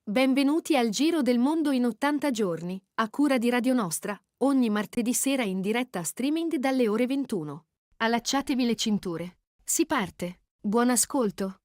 Benvenuti al Giro del Mondo in 80 giorni, a cura di Radio Nostra, ogni martedì sera in diretta streaming dalle ore 21. Allacciatevi le cinture. Si parte. Buon ascolto.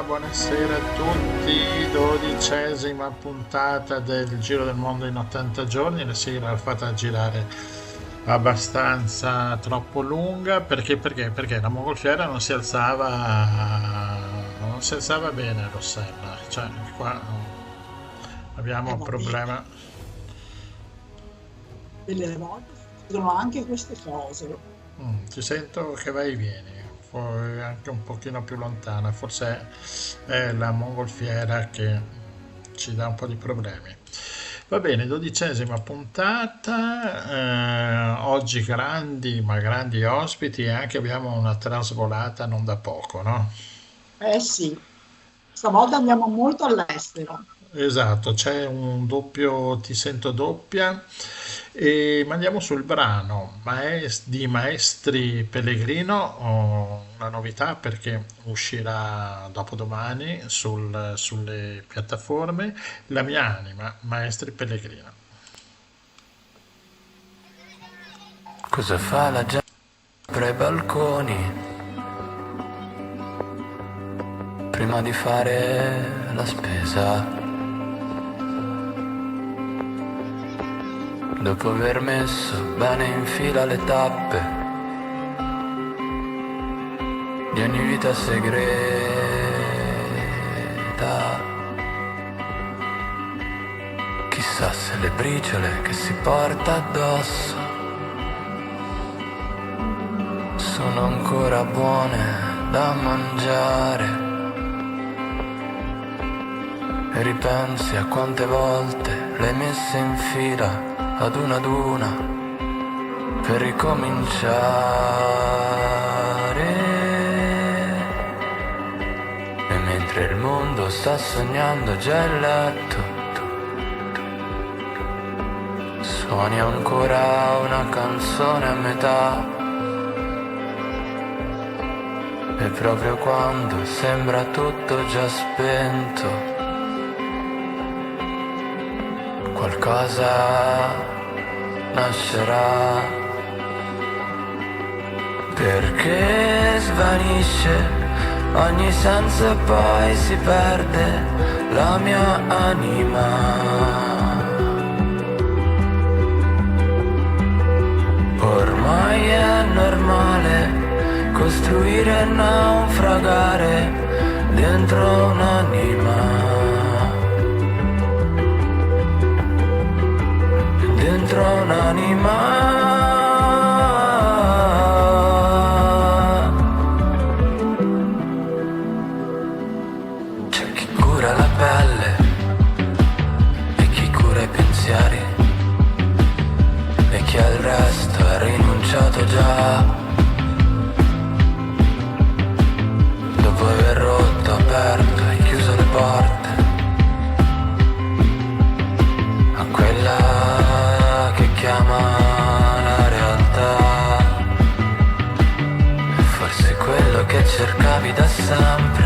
Buonasera a tutti, 12ª puntata del Giro del Mondo in 80 giorni. La sigla l'ho fatta girare abbastanza troppo lunga perché la mongolfiera non si alzava bene a Rossella, cioè qua abbiamo un problema. Delle volte succedono anche queste cose. Ti sento che vai e vieni, poi anche un pochino più lontana, forse è la mongolfiera che ci dà un po' di problemi. Va bene, 12ª puntata, oggi grandi ospiti e anche abbiamo una trasvolata non da poco, no? Eh sì, stavolta andiamo molto all'estero. Esatto, c'è un doppio Ti sento doppia e mandiamo sul brano di Maestri Pellegrino, una novità perché uscirà dopodomani sulle piattaforme, La mia anima, Maestri Pellegrino. Cosa fa la gente sopra i balconi prima di fare la spesa? Dopo aver messo bene in fila le tappe di ogni vita segreta, chissà se le briciole che si porta addosso sono ancora buone da mangiare. E ripensi a quante volte le hai messe in fila ad una per ricominciare. E mentre il mondo sta sognando già il letto, suoni ancora una canzone a metà. E proprio quando sembra tutto già spento, qualcosa nascerà, perché svanisce ogni senso e poi si perde la mia anima. Ormai è normale costruire e naufragare dentro un'anima, dentro un'anima. C'è chi cura la pelle e chi cura i pensieri e chi al resto ha rinunciato già, dopo aver rotto, aperto e chiuso le porte a quella che chiama la realtà. E forse quello che cercavi da sempre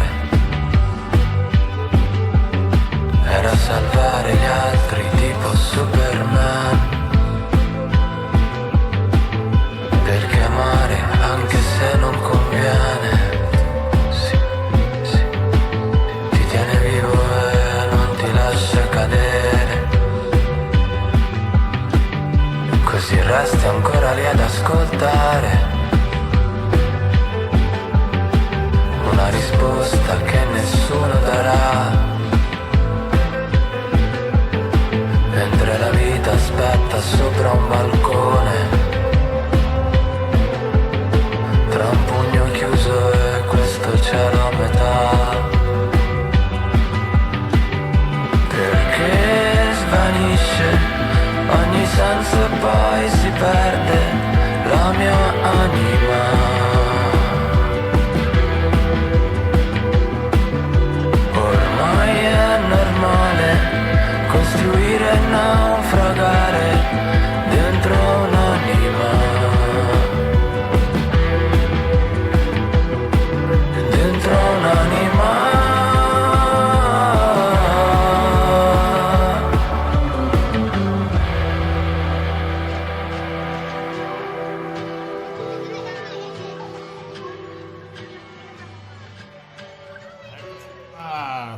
era salvare gli altri tipo Superman, perché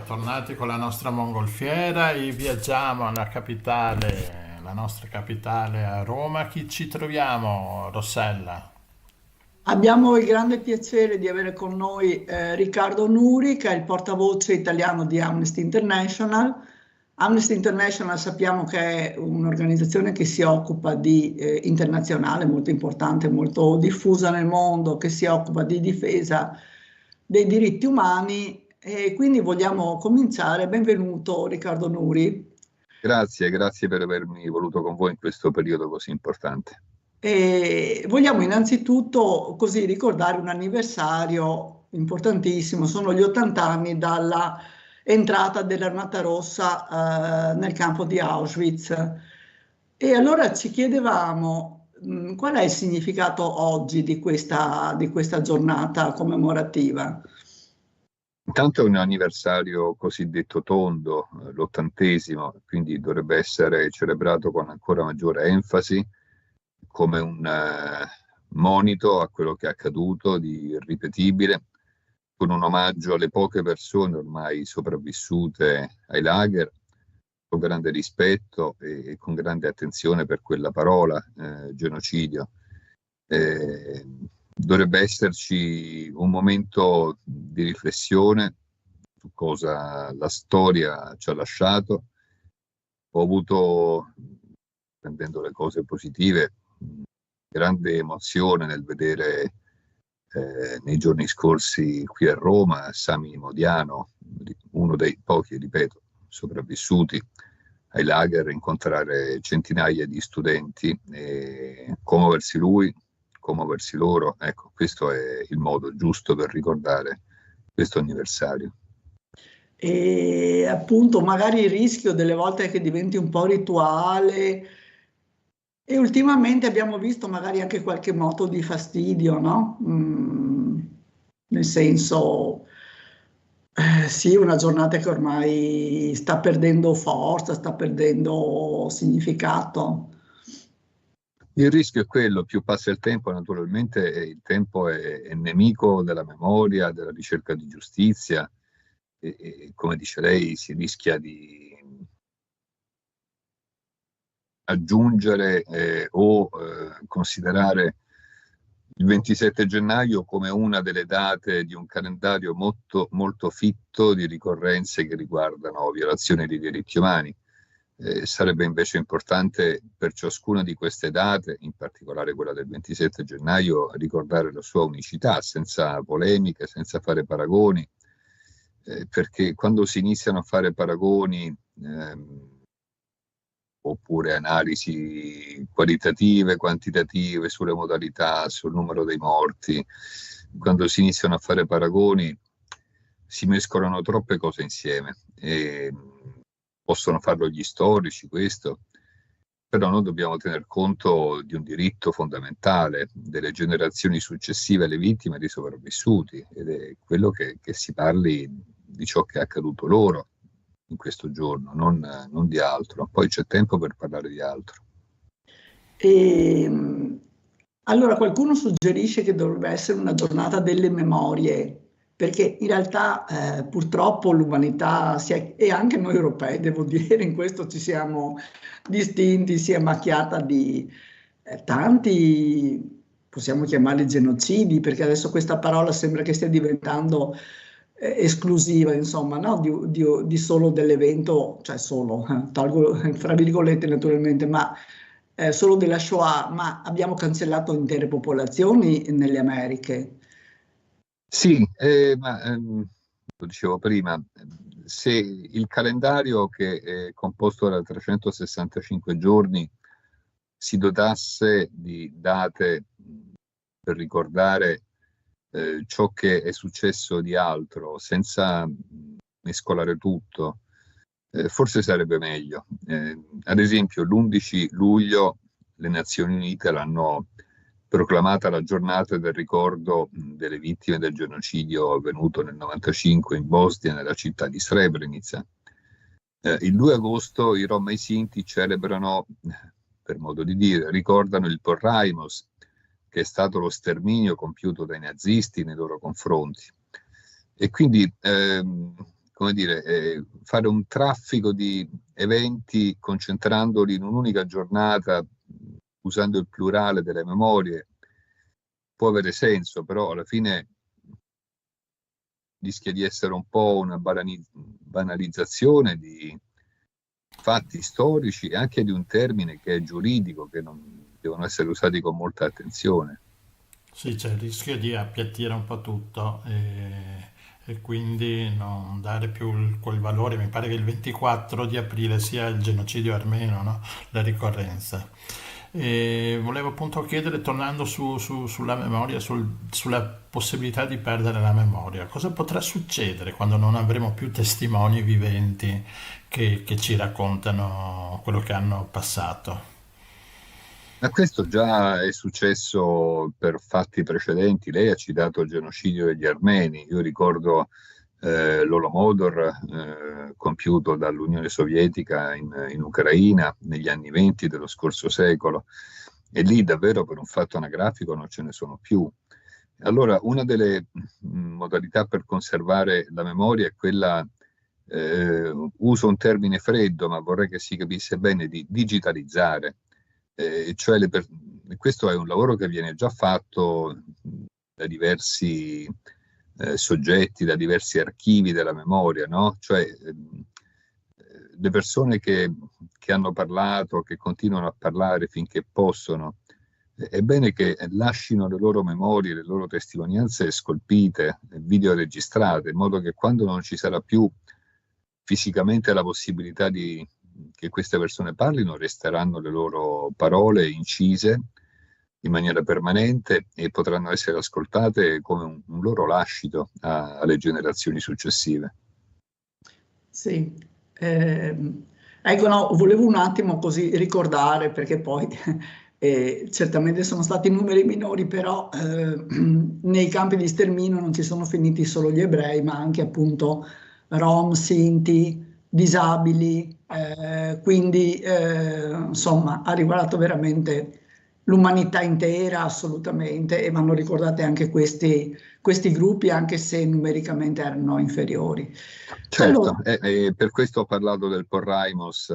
tornati con la nostra mongolfiera e viaggiamo alla capitale, la nostra capitale a Roma. Chi ci troviamo, Rossella? Abbiamo il grande piacere di avere con noi Riccardo Nuri, che è il portavoce italiano di Amnesty International. Amnesty International sappiamo che è un'organizzazione che si occupa di internazionale, molto importante, molto diffusa nel mondo, che si occupa di difesa dei diritti umani e quindi vogliamo cominciare. Benvenuto Riccardo Nuri. Grazie per avermi voluto con voi in questo periodo così importante. E vogliamo innanzitutto così ricordare un anniversario importantissimo, sono gli 80 anni dalla entrata dell'Armata Rossa nel campo di Auschwitz. E allora ci chiedevamo qual è il significato oggi di questa giornata commemorativa? Intanto è un anniversario cosiddetto tondo, l'80°, quindi dovrebbe essere celebrato con ancora maggiore enfasi, come un monito a quello che è accaduto di irripetibile, con un omaggio alle poche persone ormai sopravvissute ai lager, con grande rispetto e con grande attenzione per quella parola, genocidio. Dovrebbe esserci un momento di riflessione su cosa la storia ci ha lasciato. Ho avuto, prendendo le cose positive, grande emozione nel vedere nei giorni scorsi qui a Roma Sami Modiano, uno dei pochi, ripeto, sopravvissuti ai lager, incontrare centinaia di studenti e commuoversi lui, commuoversi loro. Ecco, questo è il modo giusto per ricordare questo anniversario. E appunto magari il rischio delle volte è che diventi un po' rituale. E ultimamente abbiamo visto magari anche qualche moto di fastidio, no? Nel senso, sì, una giornata che ormai sta perdendo forza, sta perdendo significato. Il rischio è quello, più passa il tempo, naturalmente il tempo è nemico della memoria, della ricerca di giustizia e come dice lei si rischia di aggiungere o considerare il 27 gennaio come una delle date di un calendario molto, molto fitto di ricorrenze che riguardano violazioni dei diritti umani. Sarebbe invece importante per ciascuna di queste date, in particolare quella del 27 gennaio, ricordare la sua unicità, senza polemiche, senza fare paragoni, perché quando si iniziano a fare paragoni oppure analisi qualitative, quantitative sulle modalità, sul numero dei morti, quando si iniziano a fare paragoni si mescolano troppe cose insieme e possono farlo gli storici questo, però noi dobbiamo tener conto di un diritto fondamentale delle generazioni successive alle vittime e dei sopravvissuti, ed è quello che si parli di ciò che è accaduto loro in questo giorno, non di altro. Poi c'è tempo per parlare di altro. Allora qualcuno suggerisce che dovrebbe essere una giornata delle memorie, perché in realtà purtroppo l'umanità, e anche noi europei, devo dire, in questo ci siamo distinti, si è macchiata di tanti, possiamo chiamarli genocidi, perché adesso questa parola sembra che stia diventando esclusiva, insomma, no? di solo dell'evento, cioè solo, tolgo fra virgolette naturalmente, ma solo della Shoah, ma abbiamo cancellato intere popolazioni nelle Americhe. Sì, ma lo dicevo prima, se il calendario che è composto da 365 giorni si dotasse di date per ricordare ciò che è successo di altro, senza mescolare tutto, forse sarebbe meglio. Ad esempio, l'11 luglio le Nazioni Unite l'hanno proclamata la giornata del ricordo delle vittime del genocidio avvenuto nel 95 in Bosnia, nella città di Srebrenica. Il 2 agosto i Rom e i Sinti celebrano, per modo di dire, ricordano il Porraimos, che è stato lo sterminio compiuto dai nazisti nei loro confronti. E quindi come dire, fare un traffico di eventi concentrandoli in un'unica giornata, usando il plurale delle memorie, può avere senso, però alla fine rischia di essere un po' una banalizzazione di fatti storici e anche di un termine che è giuridico, che non devono essere usati con molta attenzione. Sì, c'è il rischio di appiattire un po' tutto e quindi non dare più quel valore. Mi pare che il 24 di aprile sia il genocidio armeno, no? La ricorrenza. E volevo appunto chiedere, tornando sulla memoria, sulla possibilità di perdere la memoria, cosa potrà succedere quando non avremo più testimoni viventi che ci raccontano quello che hanno passato? Ma questo già è successo per fatti precedenti. Lei ha citato il genocidio degli armeni. Io ricordo l'Holodomor compiuto dall'Unione Sovietica in Ucraina negli anni 20 dello scorso secolo. E lì davvero per un fatto anagrafico non ce ne sono più. Allora, una delle modalità per conservare la memoria è quella, uso un termine freddo, ma vorrei che si capisse bene, di digitalizzare. Cioè questo è un lavoro che viene già fatto da diversi soggetti, da diversi archivi della memoria, no? Cioè le persone che hanno parlato, che continuano a parlare finché possono, è bene che lasciino le loro memorie, le loro testimonianze scolpite, videoregistrate, in modo che quando non ci sarà più fisicamente la possibilità che queste persone parlino, resteranno le loro parole incise in maniera permanente e potranno essere ascoltate come un loro lascito alle generazioni successive. Sì, ecco, no, volevo un attimo così ricordare, perché poi certamente sono stati numeri minori, però nei campi di sterminio non ci sono finiti solo gli ebrei, ma anche appunto Rom, Sinti, disabili, quindi insomma ha riguardato veramente l'umanità intera, assolutamente, e vanno ricordate anche questi gruppi, anche se numericamente erano inferiori. Certo, Allora, per questo ho parlato del Porraimos,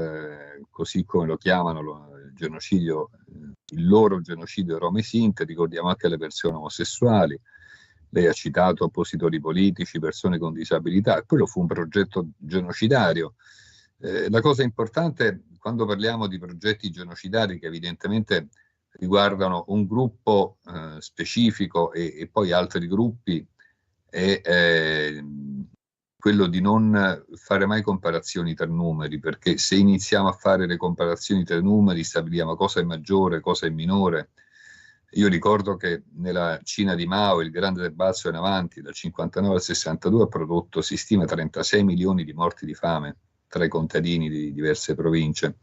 così come lo chiamano, il genocidio, il loro genocidio Rom e Sinti. Ricordiamo anche le persone omosessuali. Lei ha citato oppositori politici, persone con disabilità, quello fu un progetto genocidario. La cosa importante quando parliamo di progetti genocidari, che evidentemente riguardano un gruppo specifico e poi altri gruppi, è quello di non fare mai comparazioni tra numeri, perché se iniziamo a fare le comparazioni tra numeri stabiliamo cosa è maggiore, cosa è minore. Io ricordo che nella Cina di Mao il grande balzo in avanti dal 59 al 62 ha prodotto, si stima, 36 milioni di morti di fame tra i contadini di diverse province.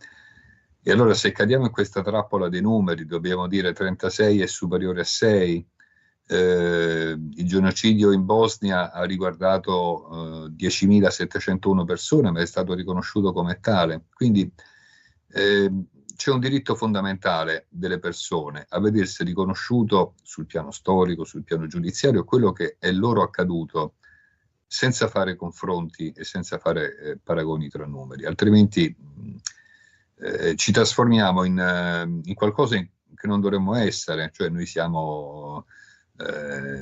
E allora se cadiamo in questa trappola dei numeri, dobbiamo dire 36 è superiore a 6. Il genocidio in Bosnia ha riguardato 10.701 persone, ma è stato riconosciuto come tale. Quindi c'è un diritto fondamentale delle persone a vedersi riconosciuto sul piano storico, sul piano giudiziario, quello che è loro accaduto, senza fare confronti e senza fare paragoni tra numeri, altrimenti ci trasformiamo in qualcosa che non dovremmo essere. Cioè noi siamo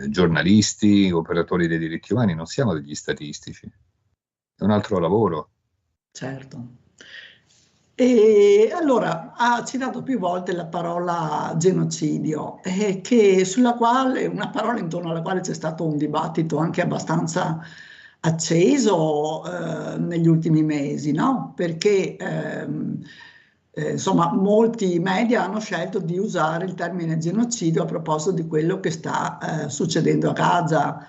giornalisti, operatori dei diritti umani, non siamo degli statistici, è un altro lavoro. certo. E allora ha citato più volte la parola genocidio, sulla quale, una parola intorno alla quale c'è stato un dibattito anche abbastanza acceso negli ultimi mesi, no? Perché insomma molti media hanno scelto di usare il termine genocidio a proposito di quello che sta succedendo a Gaza.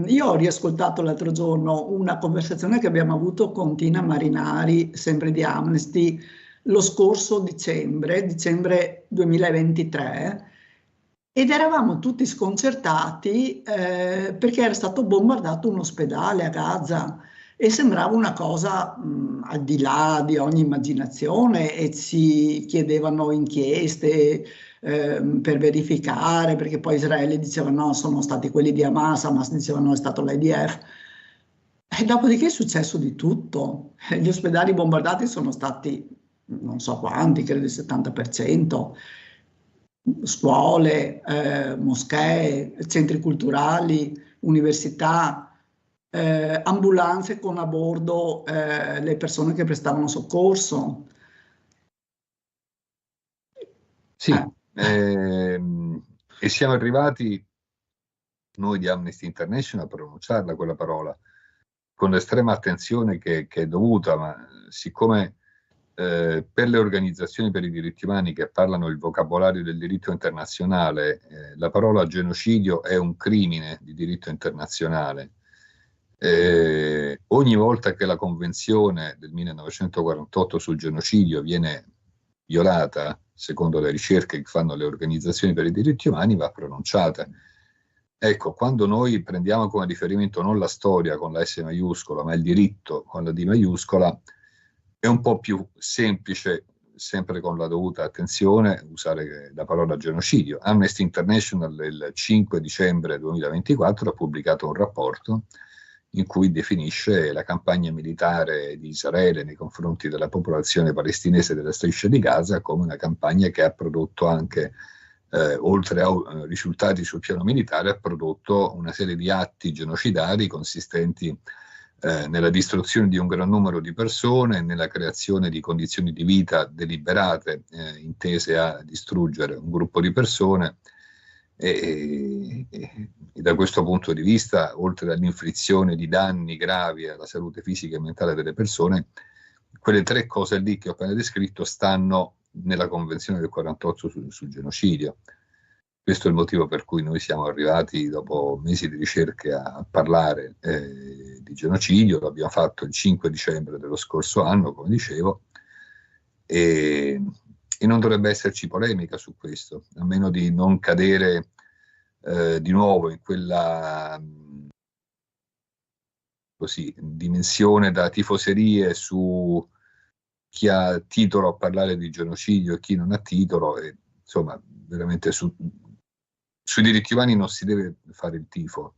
Io ho riascoltato l'altro giorno una conversazione che abbiamo avuto con Tina Marinari, sempre di Amnesty, lo scorso dicembre 2023, ed eravamo tutti sconcertati perché era stato bombardato un ospedale a Gaza e sembrava una cosa al di là di ogni immaginazione, e si chiedevano inchieste per verificare, perché poi Israele diceva no, sono stati quelli di Hamas diceva no, è stato l'IDF. E dopodiché è successo di tutto. Gli ospedali bombardati sono stati non so quanti, credo il 70%, scuole, moschee, centri culturali, università, ambulanze con a bordo le persone che prestavano soccorso. Sì, e siamo arrivati noi di Amnesty International a pronunciarla quella parola con l'estrema attenzione che è dovuta, ma siccome per le organizzazioni per i diritti umani che parlano il vocabolario del diritto internazionale, la parola genocidio è un crimine di diritto internazionale. Ogni volta che la Convenzione del 1948 sul genocidio viene violata, secondo le ricerche che fanno le organizzazioni per i diritti umani, va pronunciata. Ecco, quando noi prendiamo come riferimento non la storia con la S maiuscola, ma il diritto con la D maiuscola, è un po' più semplice, sempre con la dovuta attenzione, usare la parola genocidio. Amnesty International il 5 dicembre 2024 ha pubblicato un rapporto in cui definisce la campagna militare di Israele nei confronti della popolazione palestinese della striscia di Gaza come una campagna che ha prodotto anche, oltre a risultati sul piano militare, ha prodotto una serie di atti genocidari consistenti nella distruzione di un gran numero di persone, nella creazione di condizioni di vita deliberate intese a distruggere un gruppo di persone e da questo punto di vista, oltre all'inflizione di danni gravi alla salute fisica e mentale delle persone, quelle tre cose lì che ho appena descritto stanno nella Convenzione del 48 sul genocidio. Questo è il motivo per cui noi siamo arrivati dopo mesi di ricerche a parlare di genocidio. L'abbiamo fatto il 5 dicembre dello scorso anno, come dicevo, e non dovrebbe esserci polemica su questo, a meno di non cadere di nuovo in quella dimensione da tifoserie su chi ha titolo a parlare di genocidio e chi non ha titolo. E, insomma, veramente sui diritti umani non si deve fare il tifo,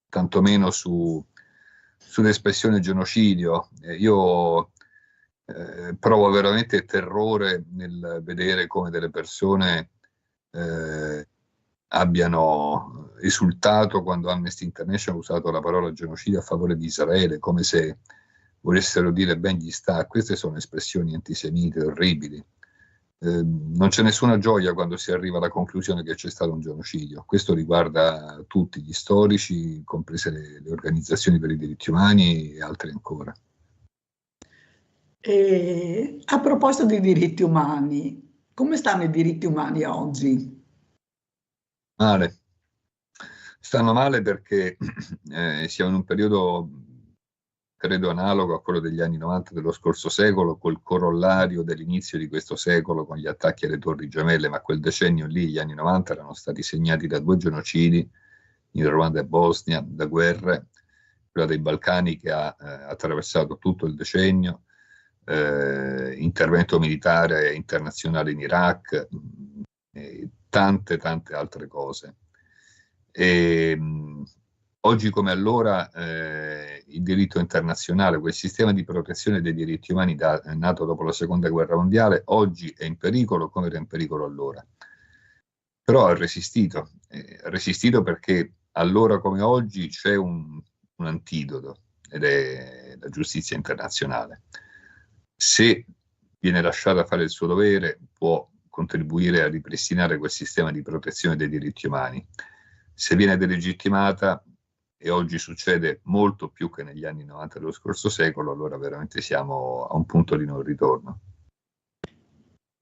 tantomeno sull'espressione genocidio. Io provo veramente terrore nel vedere come delle persone abbiano esultato quando Amnesty International ha usato la parola genocidio a favore di Israele, come se volessero dire ben gli sta. Queste sono espressioni antisemite orribili. Non c'è nessuna gioia quando si arriva alla conclusione che c'è stato un genocidio. Questo riguarda tutti gli storici, comprese le organizzazioni per i diritti umani e altri ancora. E a proposito di diritti umani, come stanno i diritti umani oggi? Male. Stanno male perché siamo in un periodo, credo, analogo a quello degli anni 90 dello scorso secolo, col corollario dell'inizio di questo secolo con gli attacchi alle Torri Gemelle, ma quel decennio lì, gli anni 90, erano stati segnati da 2 genocidi in Ruanda e Bosnia, da guerre, quella dei Balcani che ha attraversato tutto il decennio, intervento militare internazionale in Iraq, tante altre cose. Oggi come allora il diritto internazionale, quel sistema di protezione dei diritti umani nato dopo la Seconda Guerra Mondiale, oggi è in pericolo come era in pericolo allora. Però ha resistito perché allora come oggi c'è un antidoto, ed è la giustizia internazionale. Se viene lasciata fare il suo dovere, può contribuire a ripristinare quel sistema di protezione dei diritti umani. Se viene delegittimata, e oggi succede molto più che negli anni 90 dello scorso secolo, allora veramente siamo a un punto di non ritorno.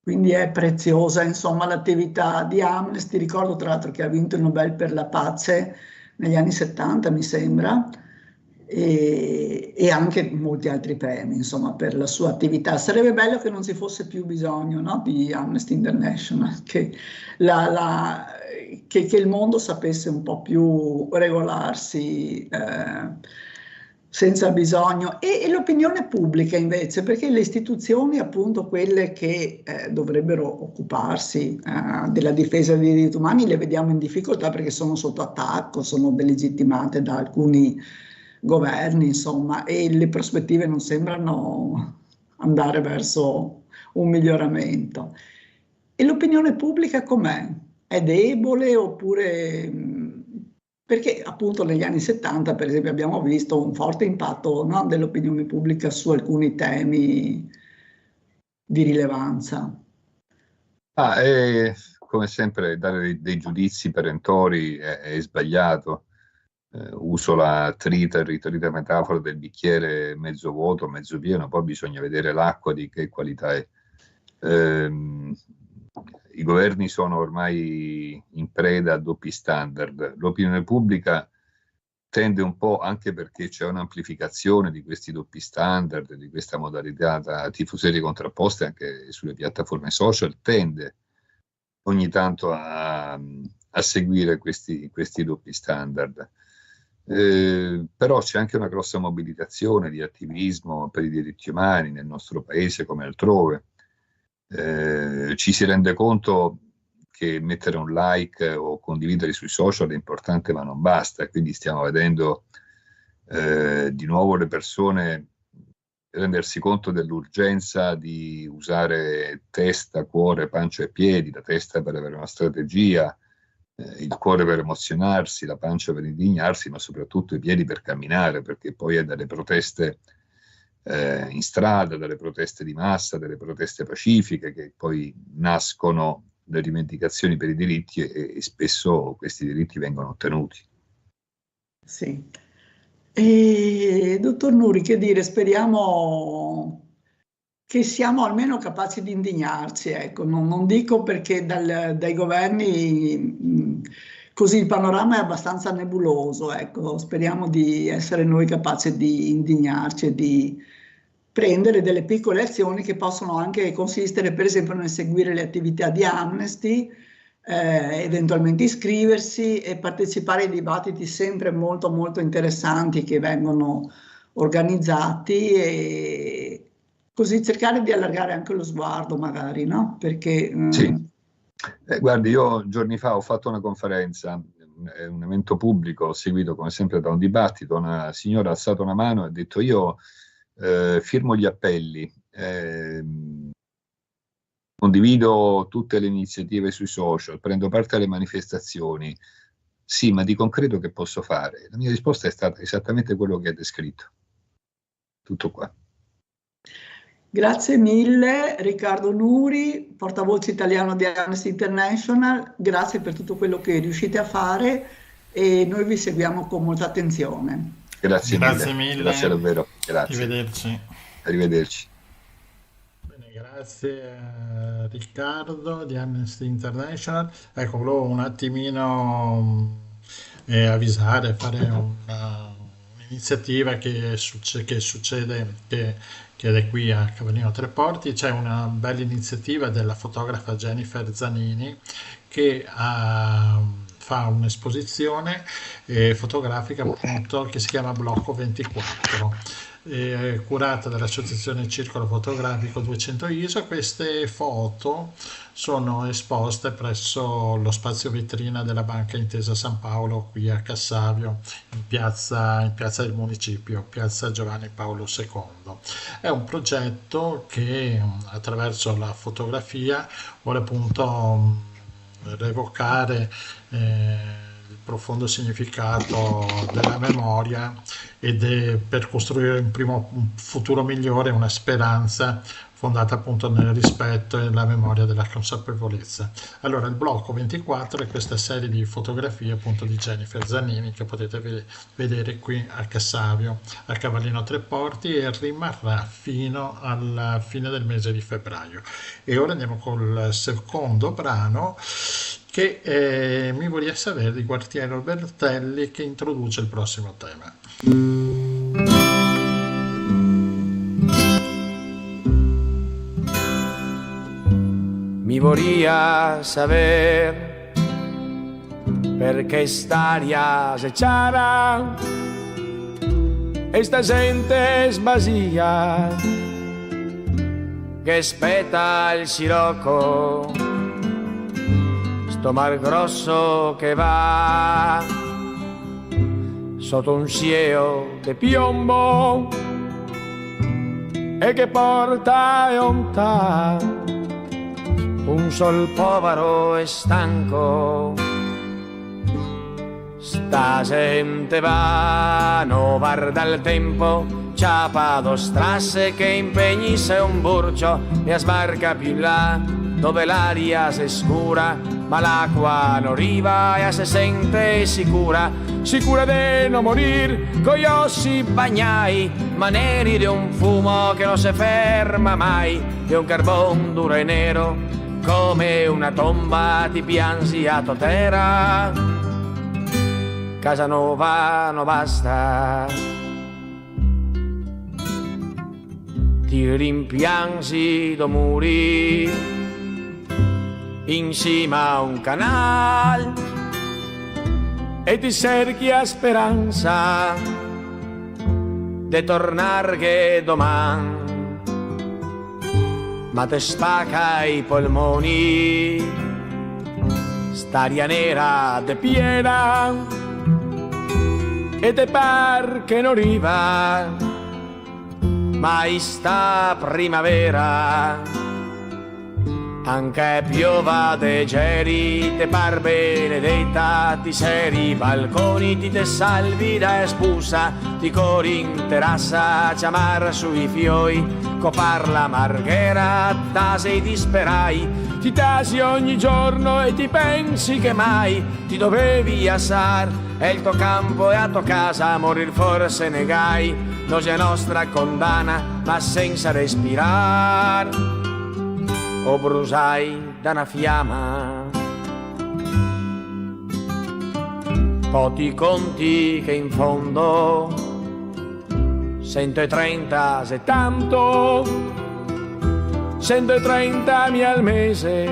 Quindi è preziosa, insomma, l'attività di Amnesty. Ricordo tra l'altro che ha vinto il Nobel per la pace negli anni 70, mi sembra, e anche molti altri premi, insomma, per la sua attività. Sarebbe bello che non ci fosse più bisogno, no, di Amnesty International, che il mondo sapesse un po' più regolarsi senza bisogno, e l'opinione pubblica invece, perché le istituzioni, appunto quelle che dovrebbero occuparsi della difesa dei diritti umani, le vediamo in difficoltà perché sono sotto attacco, sono delegittimate da alcuni governi, insomma, e le prospettive non sembrano andare verso un miglioramento. E l'opinione pubblica com'è? È debole oppure... Perché appunto negli anni 70, per esempio, abbiamo visto un forte impatto, no, dell'opinione pubblica su alcuni temi di rilevanza. Come sempre, dare dei giudizi perentori è sbagliato. Uso la trita metafora del bicchiere mezzo vuoto, mezzo pieno, poi bisogna vedere l'acqua di che qualità è. I governi sono ormai in preda a doppi standard. L'opinione pubblica tende un po', anche perché c'è un'amplificazione di questi doppi standard, di questa modalità da tifoserie contrapposte anche sulle piattaforme social, tende ogni tanto a seguire questi doppi standard. Però c'è anche una grossa mobilitazione di attivismo per i diritti umani nel nostro paese come altrove. Ci si rende conto che mettere un like o condividere sui social è importante, ma non basta, quindi stiamo vedendo di nuovo le persone rendersi conto dell'urgenza di usare testa, cuore, pancia e piedi, la testa per avere una strategia, il cuore per emozionarsi, la pancia per indignarsi, ma soprattutto i piedi per camminare, perché poi è dalle proteste in strada, dalle proteste di massa, dalle proteste pacifiche che poi nascono le rivendicazioni per i diritti e spesso questi diritti vengono ottenuti. Sì. E, dottor Nuri, che dire, speriamo che siamo almeno capaci di indignarci, ecco. Non dico perché dai governi così il panorama è abbastanza nebuloso, ecco. Speriamo di essere noi capaci di indignarci e di prendere delle piccole azioni che possono anche consistere, per esempio, nel seguire le attività di Amnesty, eventualmente iscriversi e partecipare ai dibattiti sempre molto molto interessanti che vengono organizzati, e così cercare di allargare anche lo sguardo magari, no? Perché Sì. Guardi, io giorni fa ho fatto una conferenza, un evento pubblico seguito come sempre da un dibattito. Una signora ha alzato una mano e ha detto: io firmo gli appelli, condivido tutte le iniziative sui social, prendo parte alle manifestazioni. Sì, ma di concreto che posso fare? La mia risposta è stata esattamente quello che ha descritto. Tutto qua. Grazie mille Riccardo Nuri, portavoce italiano di Amnesty International, grazie per tutto quello che riuscite a fare e noi vi seguiamo con molta attenzione. Grazie mille. Grazie davvero. Grazie. Arrivederci. Bene, grazie Riccardo di Amnesty International. Ecco, volevo un attimino avvisare, fare un'iniziativa che succede, che è qui a Cavallino Treporti. C'è una bella iniziativa della fotografa Jennifer Zanini che fa un'esposizione fotografica appunto che si chiama Blocco 24, curata dall'associazione Circolo Fotografico 200 ISO. Queste foto sono esposte presso lo spazio vetrina della Banca Intesa San Paolo qui a Cassavio, in piazza del municipio, piazza Giovanni Paolo II. È un progetto che attraverso la fotografia vuole appunto revocare il profondo significato della memoria ed per costruire un futuro migliore, una speranza fondata appunto nel rispetto e nella memoria della consapevolezza. Allora, il Blocco 24 è questa serie di fotografie appunto di Jennifer Zanini che potete vedere qui a Cassavio, a Cavallino Treporti, e rimarrà fino alla fine del mese di febbraio. E ora andiamo col secondo brano, che mi voglio sapere di Gualtiero Bertelli, che introduce il prossimo tema. Mi voría saber perché esta aria acechada, esta gente sbasía che speta il sirocco, sto mar grosso che va sotto un cielo di piombo e che porta e onta un sol povero e stanco. Sta gente va, no guarda il tempo, ciapa do strasse che impegni se un burcio e sbarca più là dove l'aria si scura, ma l'acqua non arriva e si sente sicura, sicura di non morir, con gli ossi bagnai, ma neri di un fumo che non si ferma mai, di un carbon duro e nero, come una tomba ti piansi a terra. Casa nuova non basta, ti rimpiansi do muri in cima a un canal e ti cerchi a speranza de tornar che doman, ma te spacca i polmoni, staria nera de piena e te par che non arriva mai sta primavera. Anche piova de geri, te par benedetta, ti seri balconi, ti te salvi da espulsa, ti cori in terrazza, chiamar sui fioi, copar la marghera, tase e disperai, ti tasi ogni giorno e ti pensi che mai ti dovevi assar, e il tuo campo e a tua casa morir forse negai, non è nostra condanna, ma senza respirar. O brusai da una fiamma, poi ti conti che in fondo 130 se tanto, 130.000 al mese,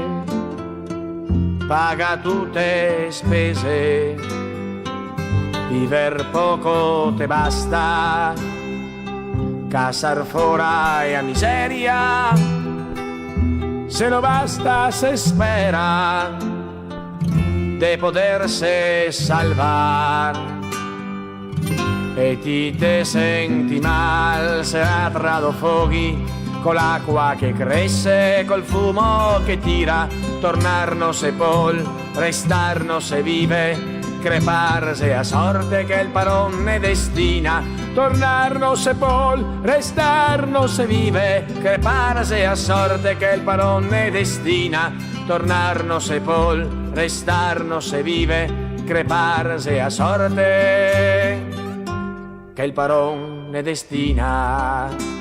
paga tutte spese, viver poco te basta, casar fora e a miseria. Se no basta se spera de poderse salvar e ti te senti mal se attrado foghi con l'acqua che cresce, col fumo che tira, tornar no se pol, restar no se vive, creparse a sorte che il paron ne destina, tornar no se pol, restar no se vive, creparse a sorte che il paron ne destina, tornar no se pol, restar no se vive, creparse a sorte che il paron ne destina.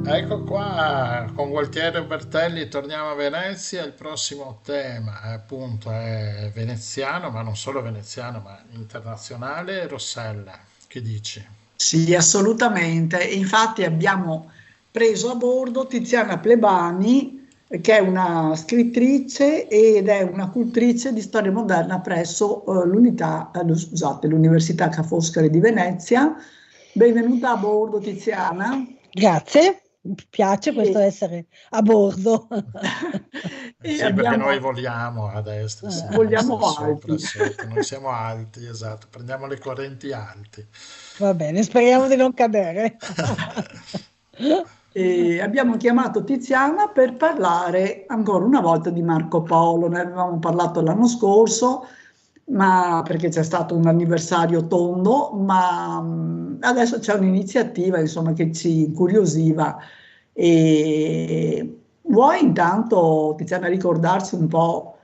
Ecco qua, con Gualtiero Bertelli torniamo a Venezia. Il prossimo tema appunto è veneziano, ma non solo veneziano, ma internazionale. Rossella, che dici? Sì, assolutamente. Infatti abbiamo preso a bordo Tiziana Plebani, che è una scrittrice ed è una cultrice di storia moderna presso l'Università Ca' Foscari di Venezia. Benvenuta a bordo, Tiziana. Grazie. Mi piace questo essere a bordo. Sì, perché noi voliamo a destra, vogliamo alti. Sopra. Noi siamo alti, esatto, prendiamo le correnti alte. Va bene, speriamo di non cadere. E abbiamo chiamato Tiziana per parlare ancora una volta di Marco Polo. Ne avevamo parlato l'anno scorso, ma perché c'è stato un anniversario tondo, ma adesso c'è un'iniziativa insomma che ci incuriosiva. E vuoi intanto, Tiziana, ricordarci un po'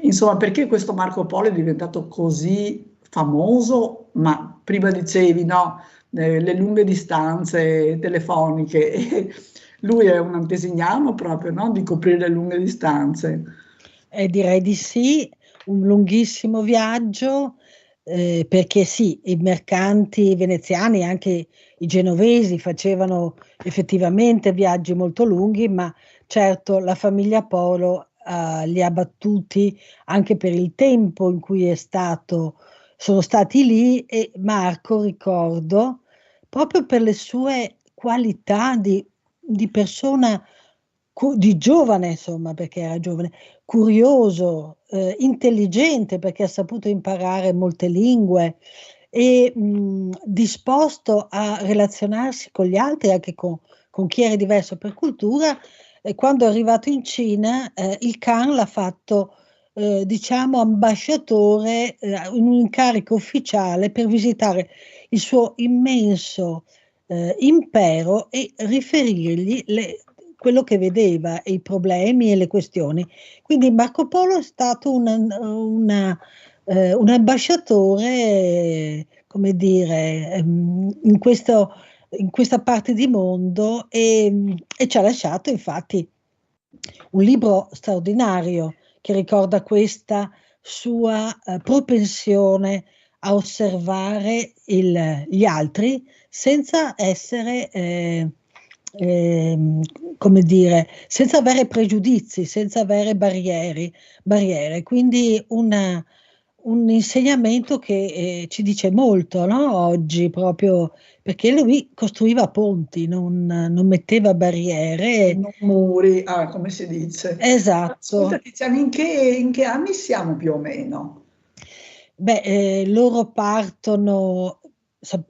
insomma perché questo Marco Polo è diventato così famoso, ma prima dicevi no, le lunghe distanze telefoniche, lui è un antesignano proprio, no? Di coprire lunghe distanze. Direi di sì. Un lunghissimo viaggio, perché sì, i mercanti veneziani, anche i genovesi, facevano effettivamente viaggi molto lunghi, ma certo la famiglia Polo li ha battuti anche per il tempo in cui sono stati lì, e Marco, ricordo, proprio per le sue qualità di persona, di giovane, insomma, perché era giovane, curioso, intelligente perché ha saputo imparare molte lingue e disposto a relazionarsi con gli altri, anche con chi era diverso per cultura. E quando è arrivato in Cina, il Khan l'ha fatto, diciamo, ambasciatore, in un incarico ufficiale per visitare il suo immenso impero e riferirgli quello che vedeva, i problemi e le questioni. Quindi Marco Polo è stato un ambasciatore, come dire, in questa parte di mondo e ci ha lasciato infatti un libro straordinario che ricorda questa sua propensione a osservare gli altri senza essere, come dire, senza avere pregiudizi, senza avere barriere. Quindi un insegnamento che ci dice molto, no? Oggi, proprio perché lui costruiva ponti, non metteva barriere. Non muri, come si dice. Esatto. Ascolta, Tiziana, in che anni siamo più o meno? Beh, loro partono,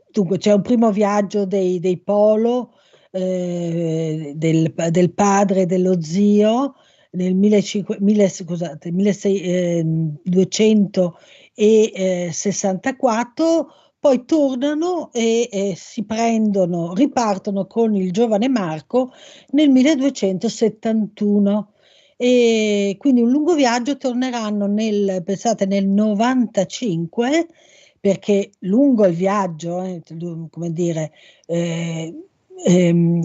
dunque c'è un primo viaggio dei Polo, del padre e dello zio nel 1264, poi tornano e ripartono con il giovane Marco nel 1271. E quindi un lungo viaggio, torneranno pensate, nel 95, perché lungo il viaggio, come dire,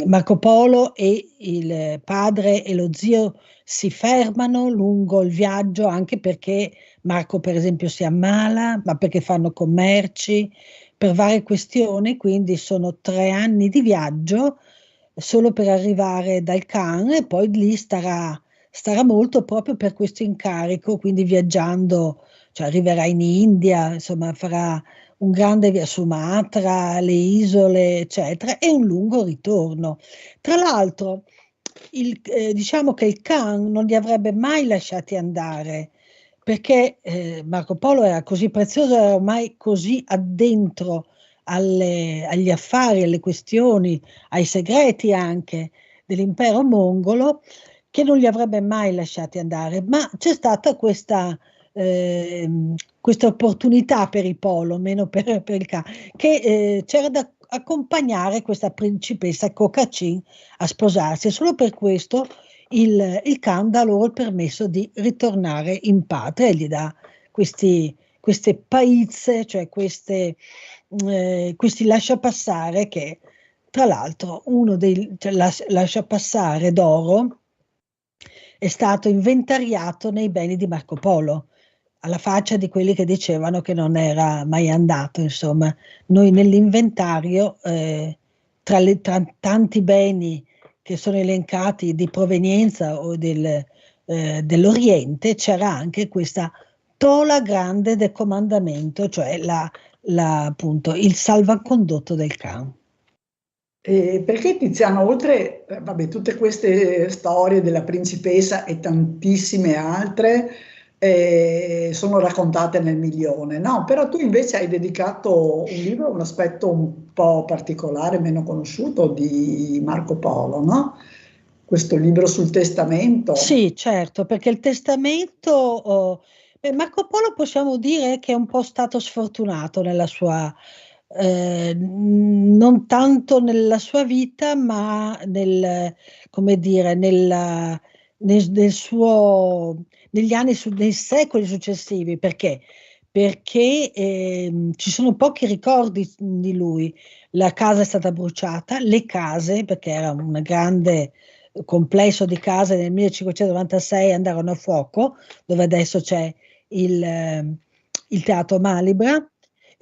Marco Polo e il padre e lo zio si fermano lungo il viaggio anche perché Marco, per esempio, si ammala, ma perché fanno commerci, per varie questioni, quindi sono 3 anni di viaggio solo per arrivare dal Khan e poi lì starà molto proprio per questo incarico, quindi viaggiando, cioè arriverà in India, insomma farà un grande via Sumatra, le isole, eccetera, e un lungo ritorno. Tra l'altro, diciamo che il Khan non li avrebbe mai lasciati andare, perché Marco Polo era così prezioso, era ormai così addentro agli affari, alle questioni, ai segreti anche dell'impero mongolo, che non li avrebbe mai lasciati andare, ma c'è stata questa opportunità per i Polo, meno per il Khan, che c'era da accompagnare questa principessa Kokachin a sposarsi, e solo per questo il Khan dà loro il permesso di ritornare in patria e gli dà queste paizze, cioè questi lasciapassare, che tra l'altro uno dei lasciapassare d'oro è stato inventariato nei beni di Marco Polo, alla faccia di quelli che dicevano che non era mai andato. Insomma, noi nell'inventario, tra tanti beni che sono elencati di provenienza o dell'Oriente, c'era anche questa tola grande del comandamento, cioè appunto il salvacondotto del Khan. Perché Tiziano, oltre tutte queste storie della principessa e tantissime altre sono raccontate nel milione, no? Però tu invece hai dedicato un libro a un aspetto un po' particolare, meno conosciuto di Marco Polo, no? Questo libro sul testamento. Sì, certo, perché il testamento, Marco Polo possiamo dire che è un po' stato sfortunato nella sua non tanto nella sua vita, ma come dire, negli anni, nei secoli successivi. Perché? Perché ci sono pochi ricordi di lui. La casa è stata bruciata, le case, perché era un grande complesso di case, nel 1596 andarono a fuoco, dove adesso c'è il Teatro Malibra.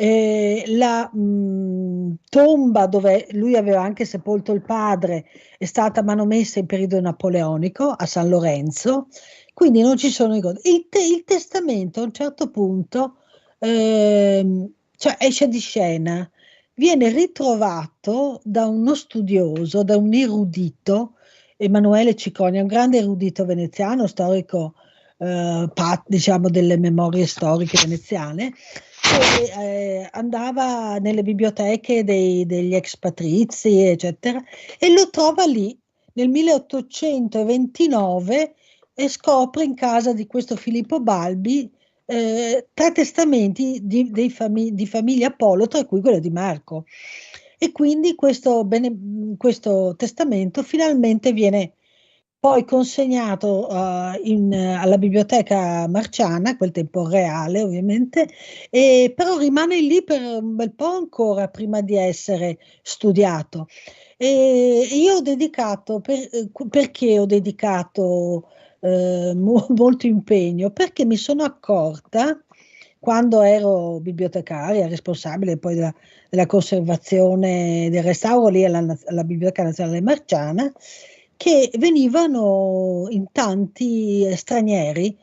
La tomba dove lui aveva anche sepolto il padre è stata manomessa in periodo napoleonico a San Lorenzo, quindi non ci sono ricordi. Il testamento a un certo punto cioè esce di scena, viene ritrovato da uno studioso, da un erudito, Emanuele Cicconi, un grande erudito veneziano, storico diciamo delle memorie storiche veneziane, che andava nelle biblioteche degli ex patrizi, eccetera, e lo trova lì nel 1829 e scopre in casa di questo Filippo Balbi 3 testamenti di famiglia Polo, tra cui quello di Marco. E quindi questo testamento finalmente viene poi consegnato alla biblioteca Marciana, a quel tempo reale ovviamente, però rimane lì per un bel po' ancora prima di essere studiato. E io ho dedicato, perché ho dedicato molto impegno? Perché mi sono accorta, quando ero bibliotecaria, responsabile poi della conservazione del restauro lì alla Biblioteca Nazionale Marciana, che venivano in tanti stranieri,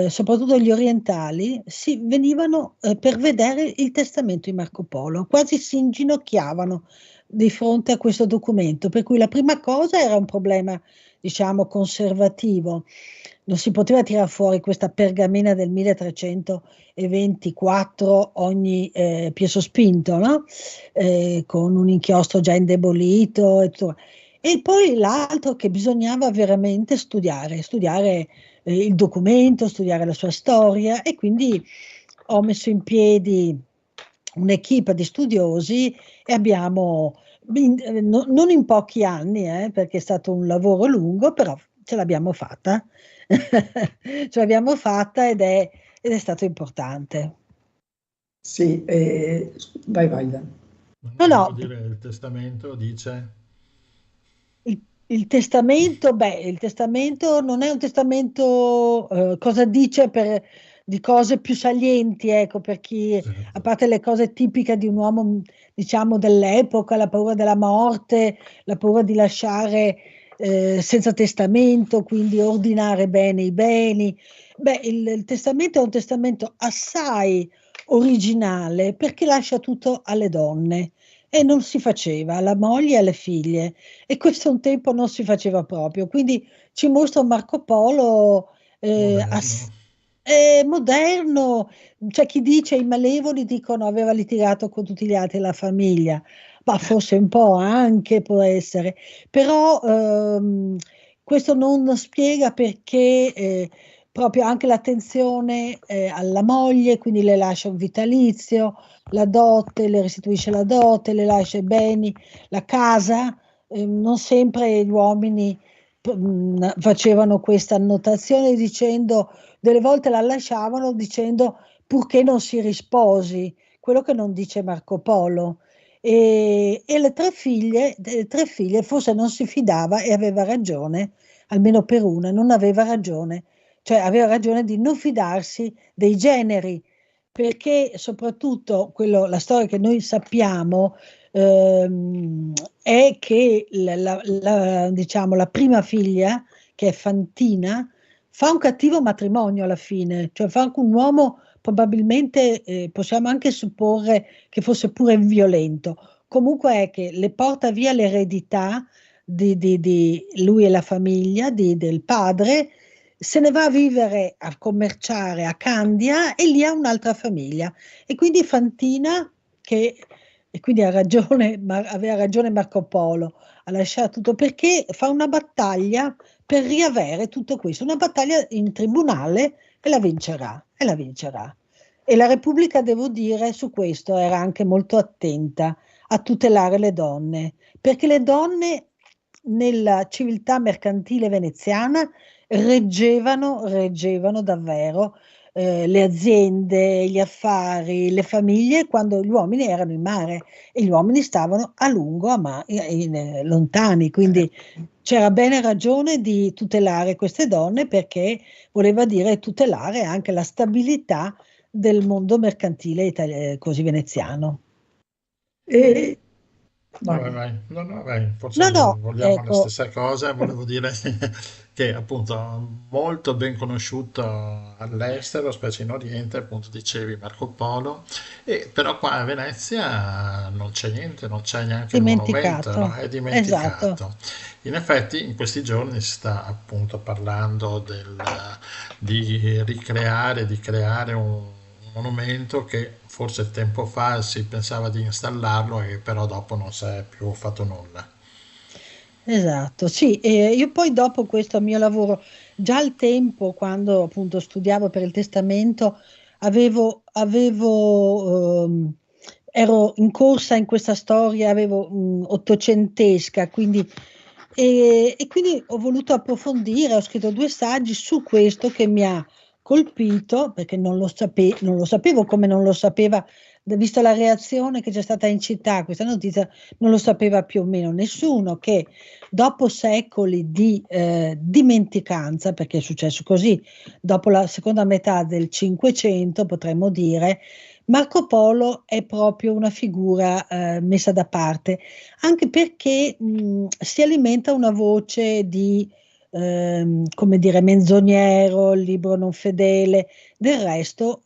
soprattutto gli orientali, venivano per vedere il testamento di Marco Polo, quasi si inginocchiavano di fronte a questo documento, per cui la prima cosa era un problema, diciamo, conservativo. Non si poteva tirare fuori questa pergamena del 1324 ogni piezo spinto, no? Con un inchiostro già indebolito e tutto. E poi l'altro che bisognava veramente studiare il documento, studiare la sua storia, e quindi ho messo in piedi un'equipe di studiosi e abbiamo, non in pochi anni, perché è stato un lavoro lungo, però ce l'abbiamo fatta, ce l'abbiamo fatta ed è stato importante. Sì, vai. No. No. Dire, il testamento dice... Il testamento, il testamento non è un testamento, cosa dice di cose più salienti, ecco, per chi, Certo. a parte le cose tipiche di un uomo, diciamo, dell'epoca, la paura della morte, la paura di lasciare senza testamento, quindi ordinare bene i beni. Il testamento è un testamento assai originale perché lascia tutto alle donne. E non si faceva alla moglie e alle figlie, e questo un tempo non si faceva proprio, quindi ci mostra un Marco Polo moderno. C'è chi dice, i malevoli dicono aveva litigato con tutti gli altri della famiglia, ma forse un po' anche può essere, però questo non spiega perché proprio anche l'attenzione alla moglie, quindi le lascia un vitalizio, la dote, le restituisce la dote, le lascia i beni, la casa. Non sempre gli uomini facevano questa annotazione dicendo, delle volte la lasciavano dicendo purché non si risposi, quello che non dice Marco Polo. E le tre figlie forse non si fidava, e aveva ragione, almeno per una, non aveva ragione, cioè aveva ragione di non fidarsi dei generi, perché soprattutto la storia che noi sappiamo è che diciamo, la prima figlia, che è Fantina, fa un cattivo matrimonio alla fine, cioè fa anche un uomo probabilmente, possiamo anche supporre che fosse pure violento. Comunque è che le porta via l'eredità di lui e la famiglia, del padre, se ne va a vivere, a commerciare a Candia, e lì ha un'altra famiglia. E quindi Fantina, e quindi aveva ragione Marco Polo a lasciare tutto, perché fa una battaglia per riavere tutto questo, una battaglia in tribunale, e la vincerà, e la vincerà. E la Repubblica, devo dire, su questo era anche molto attenta a tutelare le donne, perché le donne nella civiltà mercantile veneziana reggevano davvero le aziende, gli affari, le famiglie, quando gli uomini erano in mare, e gli uomini stavano a lungo lontani, quindi c'era bene ragione di tutelare queste donne, perché voleva dire tutelare anche la stabilità del mondo mercantile così veneziano. Vai. No, vai. Forse vogliamo ecco. la stessa cosa. Volevo dire che appunto molto ben conosciuto all'estero, specie in Oriente, appunto dicevi Marco Polo, e però qua a Venezia non c'è niente, non c'è neanche il monumento, no? Dimenticato, È esatto. dimenticato. In effetti in questi giorni si sta appunto parlando di ricreare, di creare un monumento che forse tempo fa si pensava di installarlo e però dopo non si è più fatto nulla. Esatto, sì, e io poi dopo questo mio lavoro, già al tempo, quando appunto studiavo per il testamento, ero in corsa in questa storia, avevo ottocentesca, e quindi ho voluto approfondire, ho scritto due saggi su questo che mi ha colpito, perché non lo sapevo come non lo sapeva, visto la reazione che c'è stata in città a questa notizia, non lo sapeva più o meno nessuno, che dopo secoli di dimenticanza, perché è successo così, dopo la seconda metà del Cinquecento, potremmo dire, Marco Polo è proprio una figura messa da parte, anche perché si alimenta una voce di, come dire, menzognero, libro non fedele. Del resto,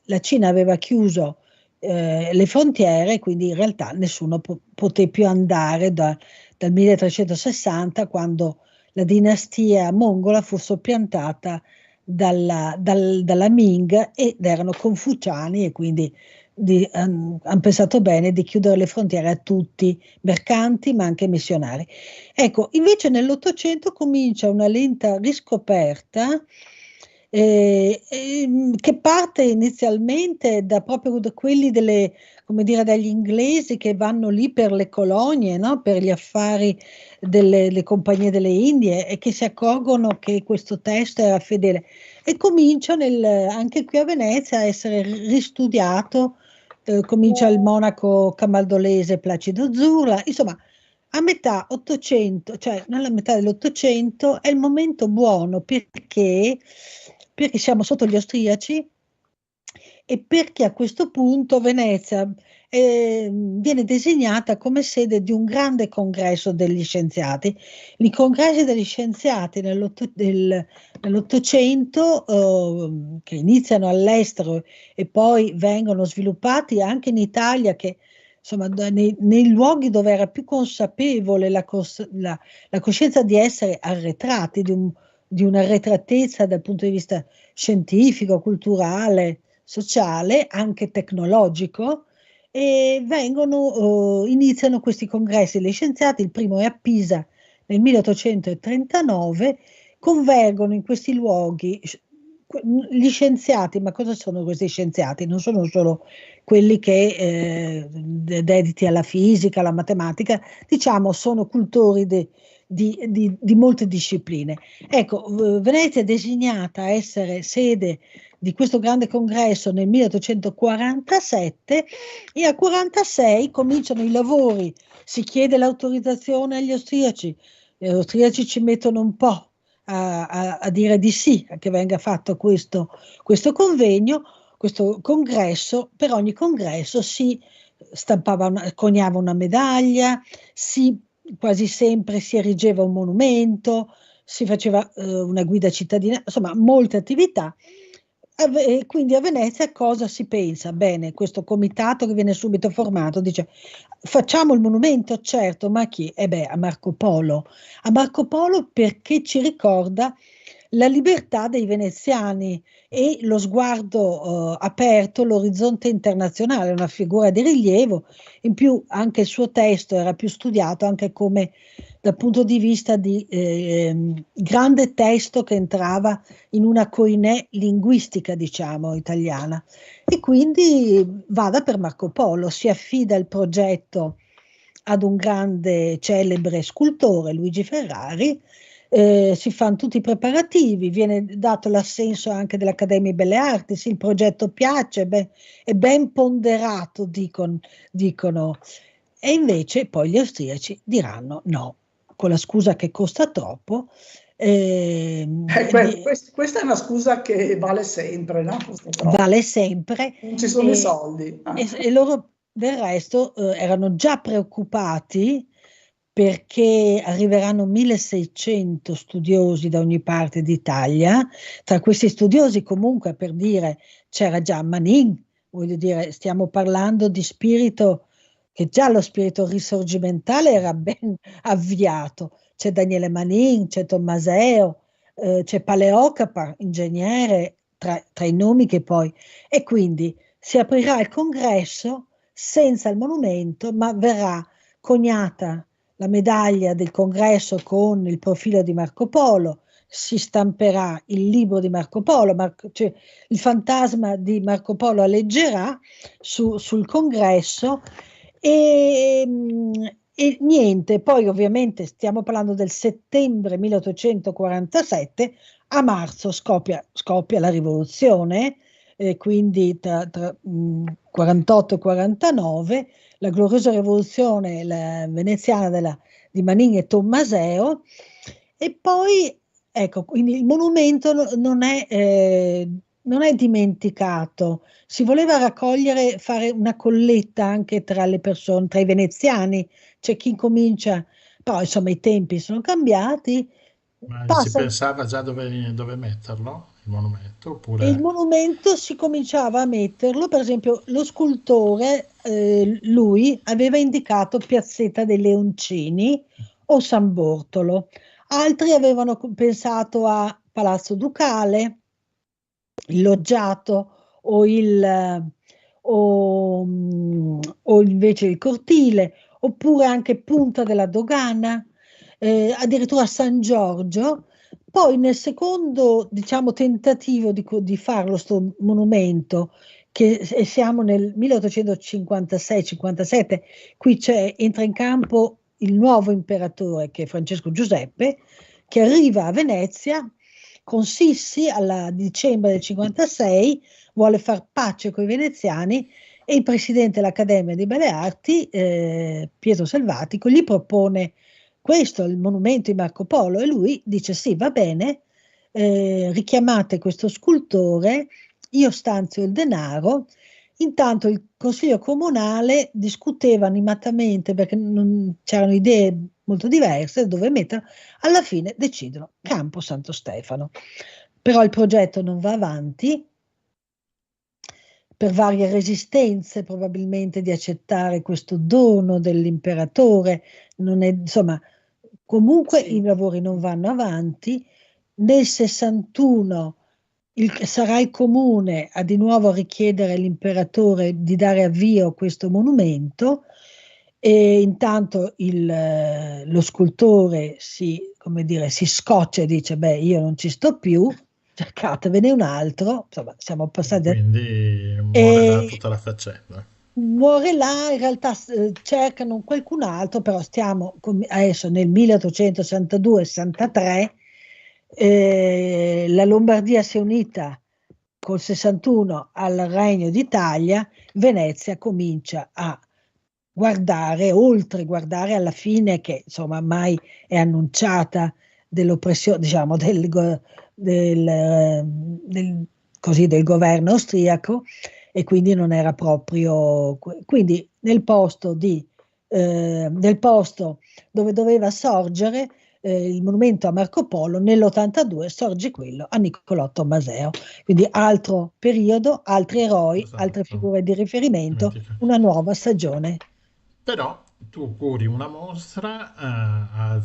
la Cina aveva chiuso le frontiere, quindi in realtà nessuno poté più andare dal 1360, quando la dinastia mongola fu soppiantata dalla Ming, ed erano confuciani, e quindi hanno pensato bene di chiudere le frontiere a tutti, mercanti ma anche missionari. Ecco, invece nell'Ottocento comincia una lenta riscoperta che parte inizialmente proprio da quelli come dire, dagli inglesi che vanno lì per le colonie, no? Per gli affari delle compagnie delle Indie, e che si accorgono che questo testo era fedele, e comincia anche qui a Venezia a essere ristudiato. Comincia il monaco camaldolese Placido Zurla, insomma. A metà 800, cioè nella metà dell'Ottocento, è il momento buono perché siamo sotto gli austriaci, e perché a questo punto Venezia viene designata come sede di un grande congresso degli scienziati. I congressi degli scienziati nell'Ottocento, che iniziano all'estero e poi vengono sviluppati anche in Italia, che insomma nei luoghi dove era più consapevole la coscienza di essere arretrati, di un'arretratezza dal punto di vista scientifico, culturale, sociale, anche tecnologico, e iniziano questi congressi degli scienziati. Il primo è a Pisa nel 1839, convergono in questi luoghi gli scienziati. Ma cosa sono questi scienziati? Non sono solo quelli che dediti alla fisica, alla matematica, diciamo, sono cultori di molte discipline. Ecco, Venezia è designata a essere sede di questo grande congresso nel 1847, e a 46 cominciano i lavori, si chiede l'autorizzazione agli austriaci, gli austriaci ci mettono un po' a dire di sì a che venga fatto questo convegno, questo congresso. Per ogni congresso si coniava una medaglia, quasi sempre si erigeva un monumento, si faceva una guida cittadina, insomma molte attività. E quindi a Venezia cosa si pensa? Bene, questo comitato che viene subito formato dice: facciamo il monumento, certo, ma a chi? A Marco Polo. A Marco Polo, perché ci ricorda la libertà dei veneziani e lo sguardo aperto, l'orizzonte internazionale, una figura di rilievo. In più anche il suo testo era più studiato anche come dal punto di vista di grande testo che entrava in una coinè linguistica, diciamo, italiana. E quindi vada per Marco Polo, si affida il progetto ad un grande celebre scultore, Luigi Ferrari. Si fanno tutti i preparativi, viene dato l'assenso anche dell'Accademia Belle Arti, sì, il progetto piace, è ben ponderato, dicono, e invece poi gli austriaci diranno no, con la scusa che costa troppo. Questa è una scusa che vale sempre, no? Vale sempre. Non ci sono i soldi. E loro del resto erano già preoccupati perché arriveranno 1600 studiosi da ogni parte d'Italia. Tra questi studiosi, comunque, per dire, c'era già Manin, voglio dire, stiamo parlando di spirito, che già lo spirito risorgimentale era ben avviato. C'è Daniele Manin, c'è Tommaseo, c'è Paleocapa, ingegnere, tra i nomi che poi... E quindi si aprirà il congresso senza il monumento, ma verrà coniata la medaglia del congresso con il profilo di Marco Polo, si stamperà il libro di Marco Polo, cioè il fantasma di Marco Polo alleggerà sul congresso e niente, poi ovviamente stiamo parlando del settembre 1847, a marzo scoppia la rivoluzione, quindi tra 48 e 49, la gloriosa rivoluzione veneziana di Manin e Tommaseo, e poi ecco, quindi il monumento non è dimenticato. Si voleva raccogliere, fare una colletta anche tra le persone, tra i veneziani, c'è chi comincia, però insomma i tempi sono cambiati, Ma si passa. pensava già dove metterlo, il monumento, E il oppure... monumento si cominciava a metterlo, per esempio lo scultore, lui aveva indicato Piazzetta dei Leoncini o San Bortolo, altri avevano pensato a Palazzo Ducale, il Loggiato o invece il Cortile, oppure anche Punta della Dogana, addirittura San Giorgio. Poi nel secondo, diciamo, tentativo di farlo sto monumento, che siamo nel 1856-57, qui entra in campo il nuovo imperatore, che è Francesco Giuseppe, che arriva a Venezia con Sissi alla dicembre del 56, vuole far pace con i veneziani, e il presidente dell'Accademia di Belle Arti, Pietro Selvatico, gli propone questo, il monumento di Marco Polo, e lui dice sì, va bene, richiamate questo scultore, io stanzio il denaro. Intanto il Consiglio Comunale discuteva animatamente, perché c'erano idee molto diverse dove metterlo. Alla fine decidono Campo Santo Stefano, però il progetto non va avanti per varie resistenze probabilmente di accettare questo dono dell'imperatore, insomma, comunque i lavori non vanno avanti. Nel 61 sarà il comune a di nuovo richiedere all'imperatore di dare avvio a questo monumento, e intanto lo scultore come dire, si scoccia e dice beh, io non ci sto più, cercatevene un altro. Insomma, siamo passati Quindi muore là tutta la faccenda. muore là, in realtà cercano qualcun altro, però stiamo adesso nel 1862-63, la Lombardia si è unita col 61 al Regno d'Italia, Venezia comincia a guardare alla fine, che insomma mai è annunciata, dell'oppressione, diciamo, del governo austriaco, e quindi non era proprio, quindi nel posto dove doveva sorgere il monumento a Marco Polo, nell'82 sorge quello a Niccolò Tommaseo, quindi altro periodo, altri eroi, Esatto. altre figure di riferimento, Dimentica. una nuova stagione. Però tu curi una mostra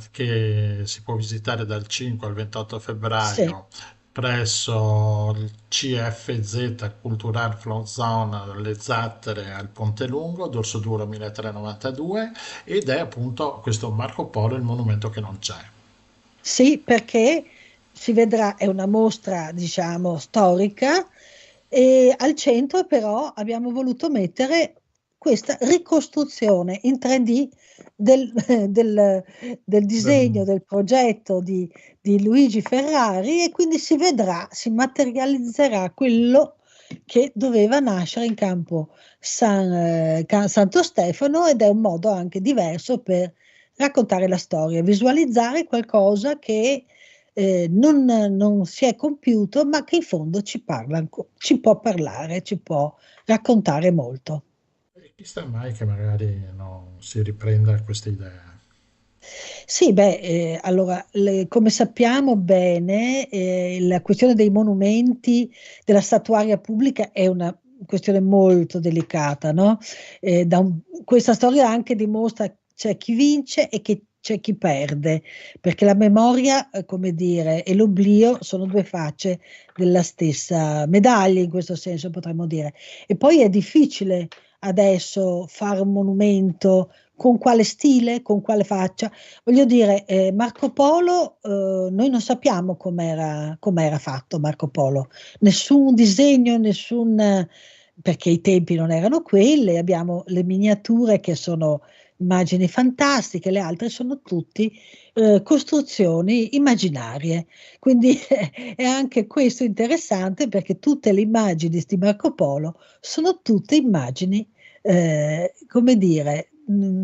che si può visitare dal 5 al 28 Sì, febbraio presso il CFZ Cultural Flow Zone Le Zattere al Ponte Lungo, Dorso Duro 1392, ed è appunto questo Marco Polo, il monumento che non c'è. sì, perché si vedrà, è una mostra, diciamo, storica, e al centro però abbiamo voluto mettere questa ricostruzione in 3D del, del disegno, del progetto di Luigi Ferrari, e quindi si vedrà, si materializzerà quello che doveva nascere in campo Santo Stefano, ed è un modo anche diverso per raccontare la storia, visualizzare qualcosa che non si è compiuto, ma che in fondo ci può parlare, ci può raccontare molto. E chissà mai che magari non si riprenda questa idea. Sì, allora, come sappiamo bene, la questione dei monumenti, della statuaria pubblica è una questione molto delicata, no? Questa storia anche dimostra c'è chi vince e che c'è chi perde, perché la memoria, come dire, e l'oblio sono due facce della stessa medaglia, in questo senso potremmo dire. E poi è difficile adesso fare un monumento con quale stile, con quale faccia. Voglio dire, Marco Polo, noi non sappiamo com'era fatto Marco Polo, nessun disegno, perché i tempi non erano quelli, abbiamo le miniature che sono immagini fantastiche, le altre sono tutte costruzioni immaginarie. Quindi è anche questo interessante, perché tutte le immagini di Marco Polo sono tutte immagini, come dire,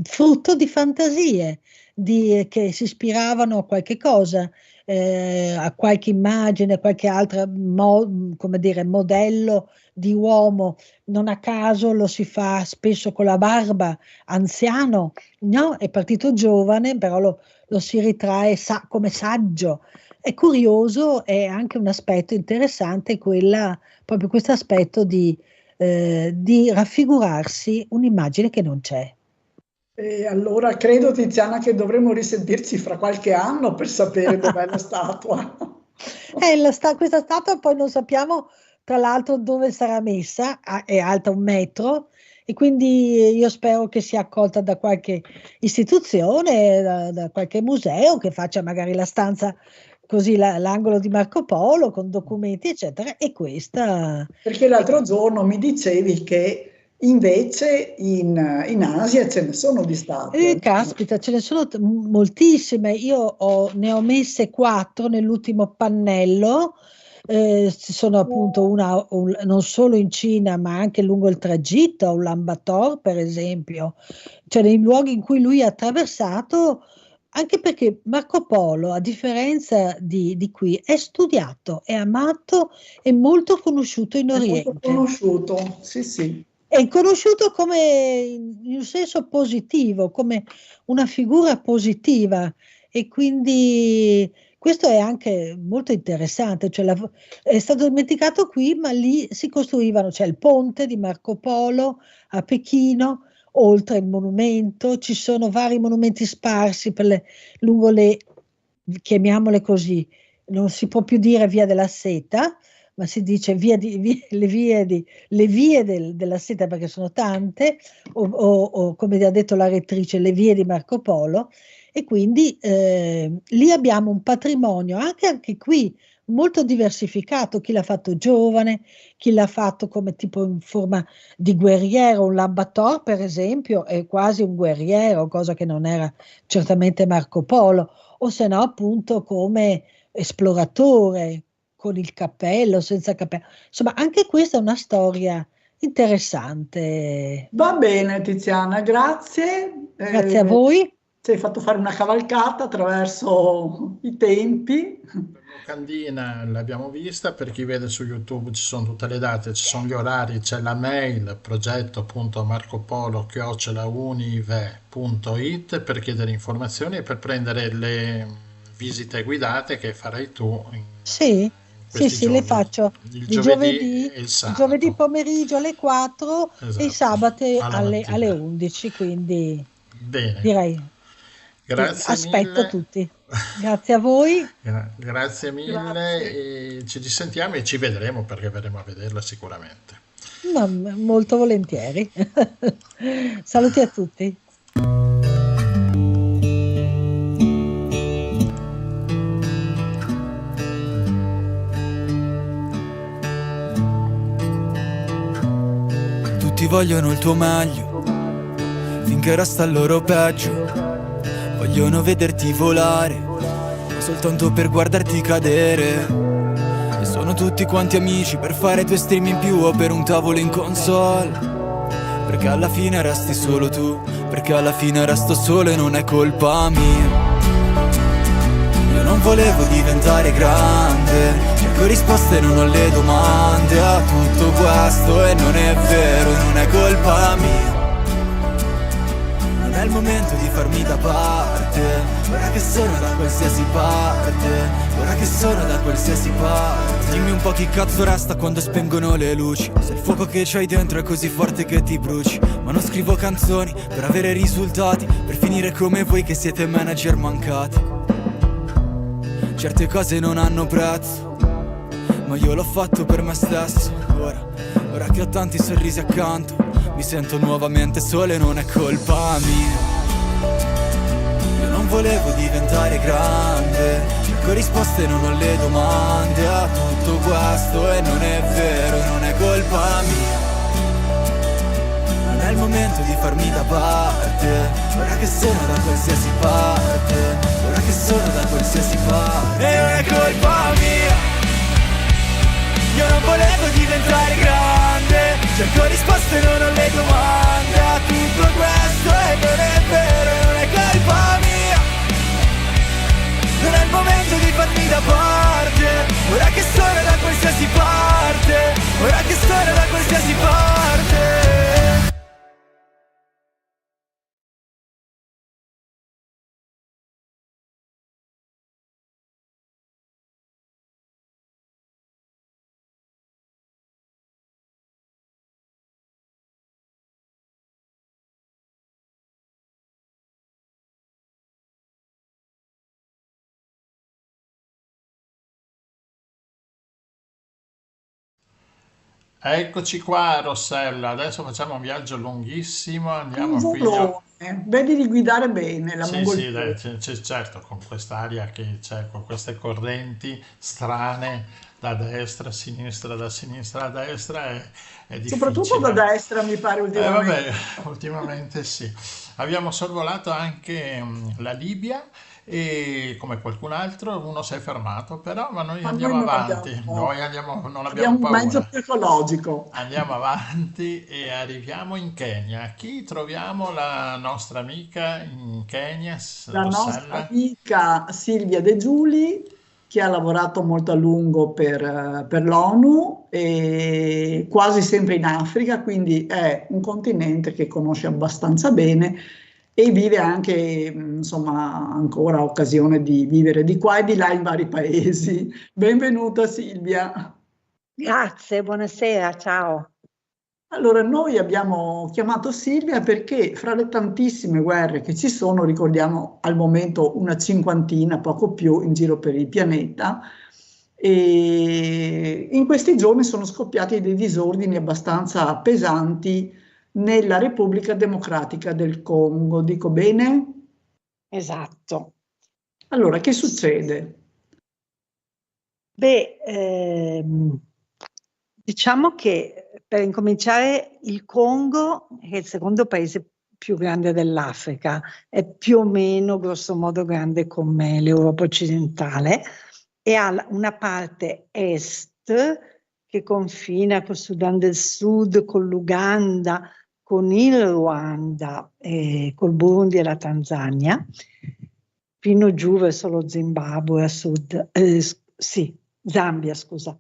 frutto di fantasie, che si ispiravano a qualche cosa, a qualche immagine, a qualche altra come dire, modello di uomo. Non a caso lo si fa spesso con la barba, anziano, no? È partito giovane, però lo si ritrae come saggio. È curioso, è anche un aspetto interessante, proprio questo aspetto di raffigurarsi un'immagine che non c'è. E allora credo, Tiziana, che dovremo risentirci fra qualche anno per sapere dov'è la statua. Questa statua poi non sappiamo, tra l'altro, dove sarà messa, è alta 1 metro, e quindi io spero che sia accolta da qualche istituzione, da qualche museo, che faccia magari la stanza, così l'angolo di Marco Polo con documenti eccetera, e questa... Perché l'altro giorno mi dicevi che invece in Asia ce ne sono di statue. Caspita, ce ne sono moltissime. Io ne ho messe 4 nell'ultimo pannello. Ci sono appunto non solo in Cina, ma anche lungo il tragitto, a Ulaanbaatar per esempio, cioè nei luoghi in cui lui ha attraversato, anche perché Marco Polo, a differenza di qui, è studiato, è amato e molto conosciuto in Oriente. Molto conosciuto, sì. È conosciuto come in un senso positivo, come una figura positiva, e quindi questo è anche molto interessante. Cioè è stato dimenticato qui, ma lì si costruivano, c'è il ponte di Marco Polo a Pechino, oltre il monumento, ci sono vari monumenti sparsi lungo chiamiamole così, non si può più dire via della Seta, ma si dice le vie della Seta, perché sono tante, o come ha detto la rettrice, le vie di Marco Polo, e quindi lì abbiamo un patrimonio anche qui molto diversificato. Chi l'ha fatto giovane, chi l'ha fatto come tipo in forma di guerriero. Un Ulaanbaatar per esempio è quasi un guerriero, cosa che non era certamente Marco Polo, o se no appunto come esploratore, con il cappello, senza cappello. Insomma, anche questa è una storia interessante. Va bene, Tiziana, grazie. Grazie a voi. Ci hai fatto fare una cavalcata attraverso i tempi. La locandina l'abbiamo vista, per chi vede su YouTube ci sono tutte le date, ci sono gli orari, c'è la mail progetto.marcopolo@unive.it per chiedere informazioni e per prendere le visite guidate che farai tu. Sì, le faccio il giovedì e il sabato. Il giovedì pomeriggio alle 4, esatto, e i sabati alle 11, quindi bene. Direi aspetto mille. Tutti. Grazie a voi. Grazie mille. Grazie. E ci risentiamo e ci vedremo, perché verremo a vederla sicuramente. Molto volentieri. Saluti a tutti. Tutti vogliono il tuo meglio, finché resta il loro peggio. Vogliono vederti volare, soltanto per guardarti cadere. E sono tutti quanti amici per fare 2 stream in più o per un tavolo in console. Perché alla fine resti solo tu, perché alla fine resto solo e non è colpa mia. Io non volevo diventare grande, cerco risposte e non ho le domande a tutto questo, e non è vero, non è colpa mia. Non è il momento di farmi da parte, ora che sono da qualsiasi parte, ora che sono da qualsiasi parte. Dimmi un po' chi cazzo resta quando spengono le luci, se il fuoco che c'hai dentro è così forte che ti bruci. Ma non scrivo canzoni per avere risultati, per finire come voi che siete manager mancati. Certe cose non hanno prezzo, ma io l'ho fatto per me stesso. Ora che ho tanti sorrisi accanto, mi sento nuovamente solo e non è colpa mia. Io non volevo diventare grande, cerco risposte e non ho le domande a tutto questo. E non è vero, non è colpa mia. Non è il momento di farmi da parte, ora che sono da qualsiasi parte, ora che sono da qualsiasi parte. E non è colpa mia. Io non volevo diventare grande, cerco risposte e non ho le domande a tutto questo. E non è vero, non è colpa mia. Non è il momento di farmi da parte, ora che sono da qualsiasi parte, ora che sono da qualsiasi parte. Eccoci qua, Rossella. Adesso facciamo un viaggio lunghissimo. Andiamo qui. Vedi di guidare bene la Sì, sì, mongolfiera. dai, certo, con quest'aria che c'è, con queste correnti strane da destra a sinistra, da sinistra a destra, è Soprattutto da difficile. destra mi pare ultimamente. Vabbè, ultimamente sì. Abbiamo sorvolato anche la Libia e come qualcun altro uno si è fermato, però ma noi Ma andiamo noi non avanti, abbiamo, non abbiamo abbiamo un mezzo paura. psicologico. Andiamo avanti e arriviamo in Kenya. Chi troviamo? La nostra amica in Kenya, La nostra Rossella? amica Silvia De Giuli, che ha lavorato molto a lungo per l'ONU e quasi sempre in Africa, quindi è un continente che conosce abbastanza bene e vive anche, insomma, ancora ha occasione di vivere di qua e di là in vari paesi. Benvenuta Silvia. Grazie, buonasera, ciao. Allora, noi abbiamo chiamato Silvia perché fra le tantissime guerre che ci sono, ricordiamo al momento una cinquantina, poco più, in giro per il pianeta, e in questi giorni sono scoppiati dei disordini abbastanza pesanti nella Repubblica Democratica del Congo. Dico bene? Esatto. Allora, che succede? Beh, diciamo che per incominciare il Congo, che è il secondo paese più grande dell'Africa, è più o meno grosso modo grande come l'Europa occidentale e ha una parte est che confina col Sudan del Sud, con l'Uganda, con il Ruanda, col Burundi e la Tanzania, fino giù verso lo Zimbabwe a sud, sì, Zambia, scusa.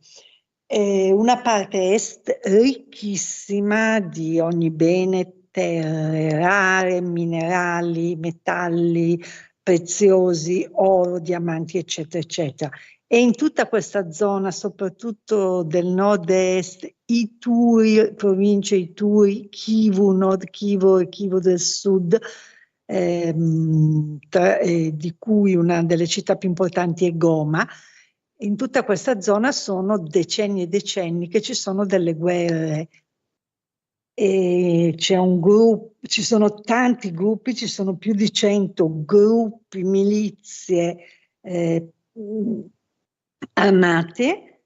Una parte est ricchissima di ogni bene, terre rare, minerali, metalli preziosi, oro, diamanti, eccetera, eccetera. E in tutta questa zona, soprattutto del nord-est, Ituri, province Ituri, Kivu, Nord Kivu e Kivu del Sud, di cui una delle città più importanti è Goma. In tutta questa zona sono decenni e decenni che ci sono delle guerre. E c'è un gruppo, ci sono tanti gruppi, ci sono più di 100 gruppi, milizie armate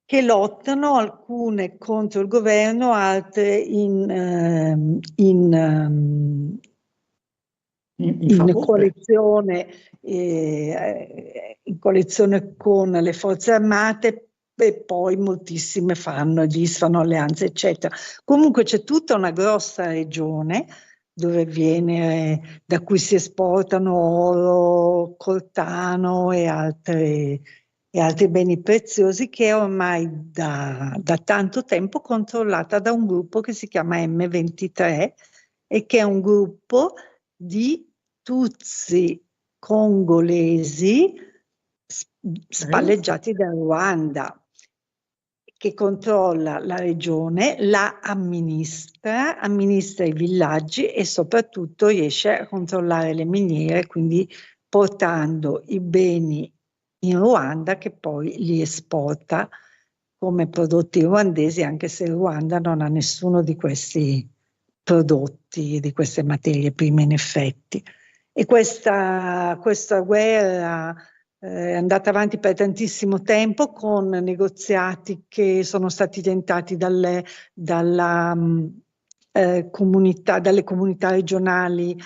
che lottano, alcune contro il governo, altre in coalizione, in coalizione con le forze armate, e poi moltissime fanno e disfano alleanze, eccetera. Comunque c'è tutta una grossa regione dove viene, da cui si esportano oro, coltano e altri beni preziosi, che è ormai da tanto tempo controllata da un gruppo che si chiama M23 e che è un gruppo di Tutsi congolesi spalleggiati dal Ruanda, che controlla la regione, la amministra i villaggi e soprattutto riesce a controllare le miniere, quindi portando i beni in Ruanda che poi li esporta come prodotti ruandesi, anche se il Ruanda non ha nessuno di questi prodotti, di queste materie prime in effetti. E questa guerra è andata avanti per tantissimo tempo con negoziati che sono stati tentati dalle comunità regionali,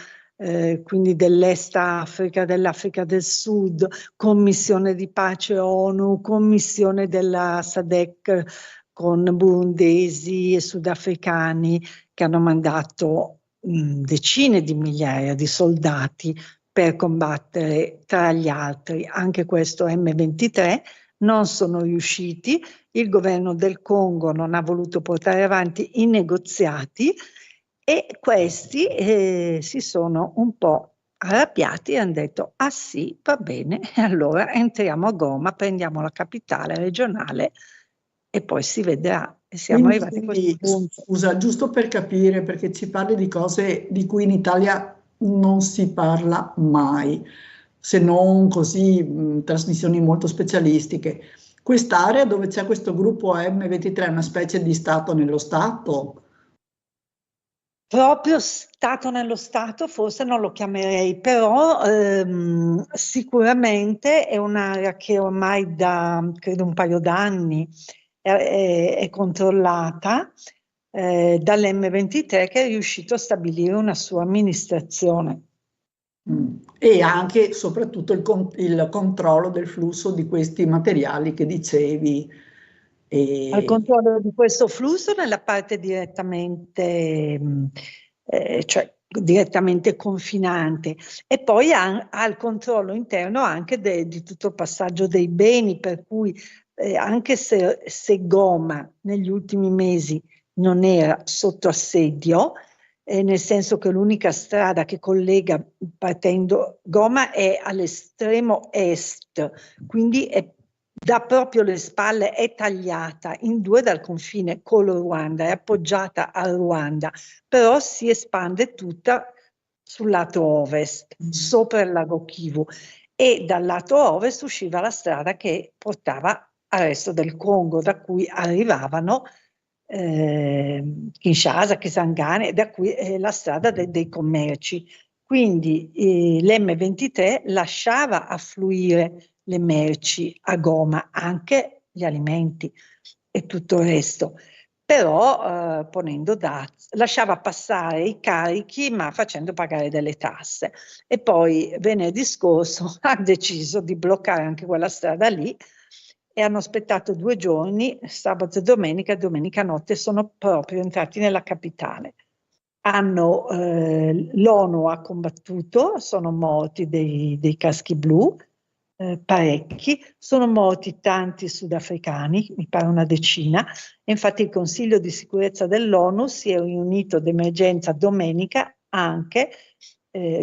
quindi dell'Est Africa, dell'Africa del Sud, commissione di pace ONU, commissione della SADC con burundesi e sudafricani che hanno mandato decine di migliaia di soldati per combattere tra gli altri anche questo M23. Non sono riusciti, il governo del Congo non ha voluto portare avanti i negoziati e questi si sono un po' arrabbiati e hanno detto ah sì, va bene, allora entriamo a Goma, prendiamo la capitale regionale e poi si vedrà. E siamo arrivati a questo punto. Scusa, giusto per capire, perché ci parli di cose di cui in Italia non si parla mai, se non così trasmissioni molto specialistiche. Quest'area dove c'è questo gruppo M23 è una specie di stato nello stato? Proprio stato nello stato forse non lo chiamerei, però sicuramente è un'area che ormai da credo un paio d'anni è controllata dall'M23 che è riuscito a stabilire una sua amministrazione. E anche soprattutto il controllo del flusso di questi materiali che dicevi. Al controllo di questo flusso nella parte direttamente, cioè direttamente confinante, e poi al controllo interno anche di tutto il passaggio dei beni, per cui anche se Goma negli ultimi mesi non era sotto assedio, nel senso che l'unica strada che collega partendo Goma è all'estremo est, quindi da proprio le spalle, è tagliata in due dal confine con il Ruanda, è appoggiata al Ruanda, però si espande tutta sul lato ovest, sopra il lago Kivu, e dal lato ovest usciva la strada che portava al resto del Congo, da cui arrivavano Kinshasa, Kisangani, da cui è la strada dei commerci. Quindi l'M23 lasciava affluire le merci a Goma, anche gli alimenti e tutto il resto, però ponendo dazi, lasciava passare i carichi ma facendo pagare delle tasse. E poi venerdì scorso ha deciso di bloccare anche quella strada lì e hanno aspettato 2 giorni, sabato e domenica notte sono proprio entrati nella capitale. L'ONU ha combattuto, sono morti dei caschi blu, parecchi, sono morti tanti sudafricani, mi pare una decina, e infatti il Consiglio di sicurezza dell'ONU si è riunito d'emergenza domenica anche,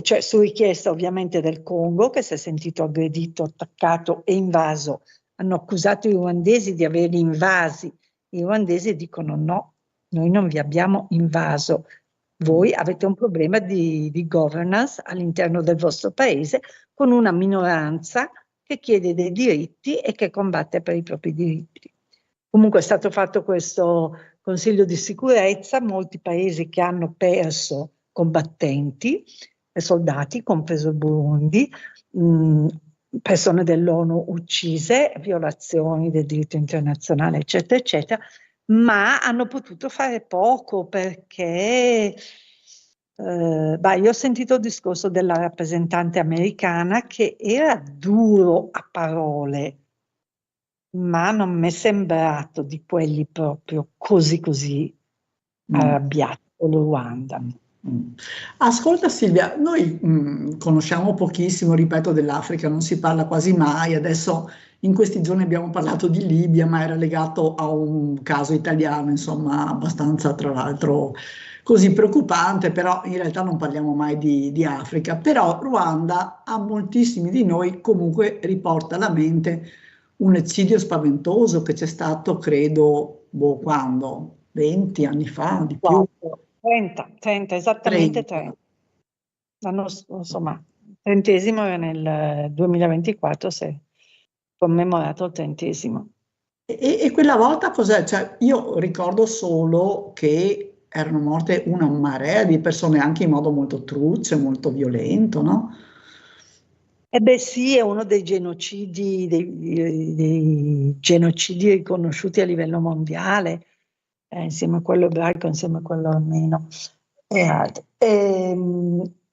cioè su richiesta ovviamente del Congo, che si è sentito aggredito, attaccato e invaso. Hanno accusato i ruandesi di averli invasi, i ruandesi dicono no, noi non vi abbiamo invaso, voi avete un problema di governance all'interno del vostro paese con una minoranza che chiede dei diritti e che combatte per i propri diritti. Comunque è stato fatto questo Consiglio di sicurezza, molti paesi che hanno perso combattenti, soldati, compreso il Burundi, persone dell'ONU uccise, violazioni del diritto internazionale, eccetera, eccetera, ma hanno potuto fare poco perché io ho sentito il discorso della rappresentante americana che era duro a parole, ma non mi è sembrato di quelli proprio così arrabbiati con il Ruanda. Ascolta Silvia, noi conosciamo pochissimo, ripeto, dell'Africa, non si parla quasi mai. Adesso in questi giorni abbiamo parlato di Libia, ma era legato a un caso italiano, insomma, abbastanza tra l'altro così preoccupante, però in realtà non parliamo mai di Africa. Però Ruanda a moltissimi di noi comunque riporta alla mente un eccidio spaventoso che c'è stato, credo, quando? 20 anni fa, di più? 30, esattamente 30. Insomma, 30° era nel 2024, si è commemorato il 30°. E quella volta cos'è? Cioè, io ricordo solo che erano morte una marea di persone anche in modo molto truce, molto violento, no? Sì, è uno dei genocidi, dei genocidi riconosciuti a livello mondiale, insieme a quello ebraico, insieme a quello armeno e altri.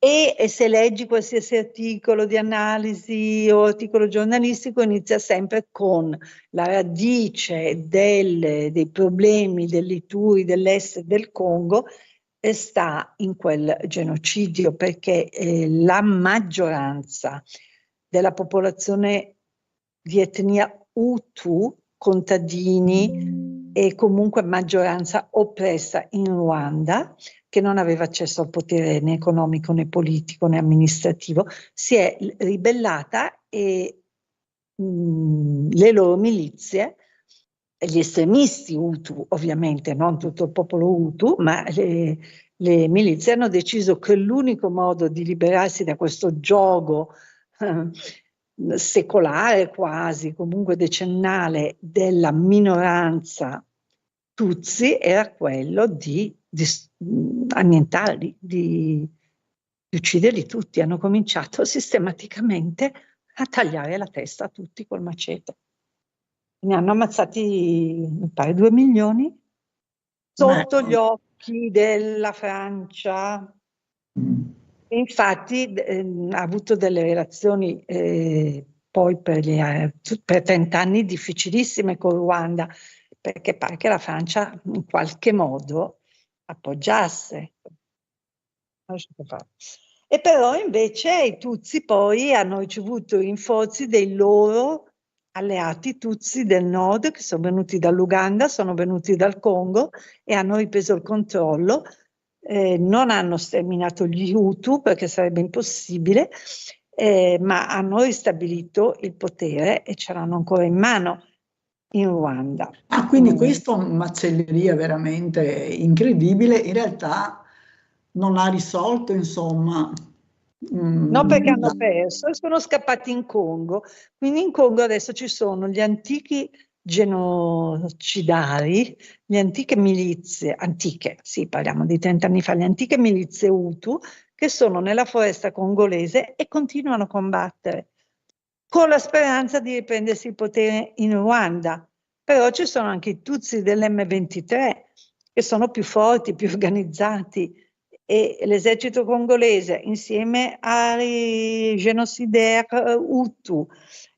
E se leggi qualsiasi articolo di analisi o articolo giornalistico, inizia sempre con la radice dei problemi dell'Ituri, dell'est del Congo, e sta in quel genocidio, perché la maggioranza della popolazione di etnia Hutu, contadini e comunque maggioranza oppressa in Ruanda, che non aveva accesso al potere né economico né politico né amministrativo, si è ribellata e le loro milizie, gli estremisti Hutu, ovviamente non tutto il popolo Hutu, ma le milizie hanno deciso che l'unico modo di liberarsi da questo giogo secolare quasi, comunque decennale, della minoranza Tutsi era quello di annientarli, di ucciderli tutti. Hanno cominciato sistematicamente a tagliare la testa a tutti col macete. Ne hanno ammazzati, mi pare, 2 milioni sotto gli occhi della Francia. Infatti ha avuto delle relazioni poi per 30 anni difficilissime con Ruanda, perché pare che la Francia in qualche modo appoggiasse. E però invece i Tutsi poi hanno ricevuto rinforzi dei loro alleati Tutsi del nord, che sono venuti dall'Uganda, sono venuti dal Congo e hanno ripreso il controllo. Non hanno sterminato gli Hutu perché sarebbe impossibile, ma hanno ristabilito il potere e ce l'hanno ancora in mano in Ruanda. Quindi questa è una macelleria veramente incredibile, in realtà non ha risolto, insomma. No, perché hanno perso e sono scappati in Congo. Quindi in Congo adesso ci sono gli antichi genocidari, le antiche milizie, sì, parliamo di 30 anni fa, le antiche milizie Hutu, che sono nella foresta congolese e continuano a combattere, con la speranza di riprendersi il potere in Ruanda. Però ci sono anche i Tutsi dell'M23, che sono più forti, più organizzati, e l'esercito congolese, insieme ai genocidaires Hutu,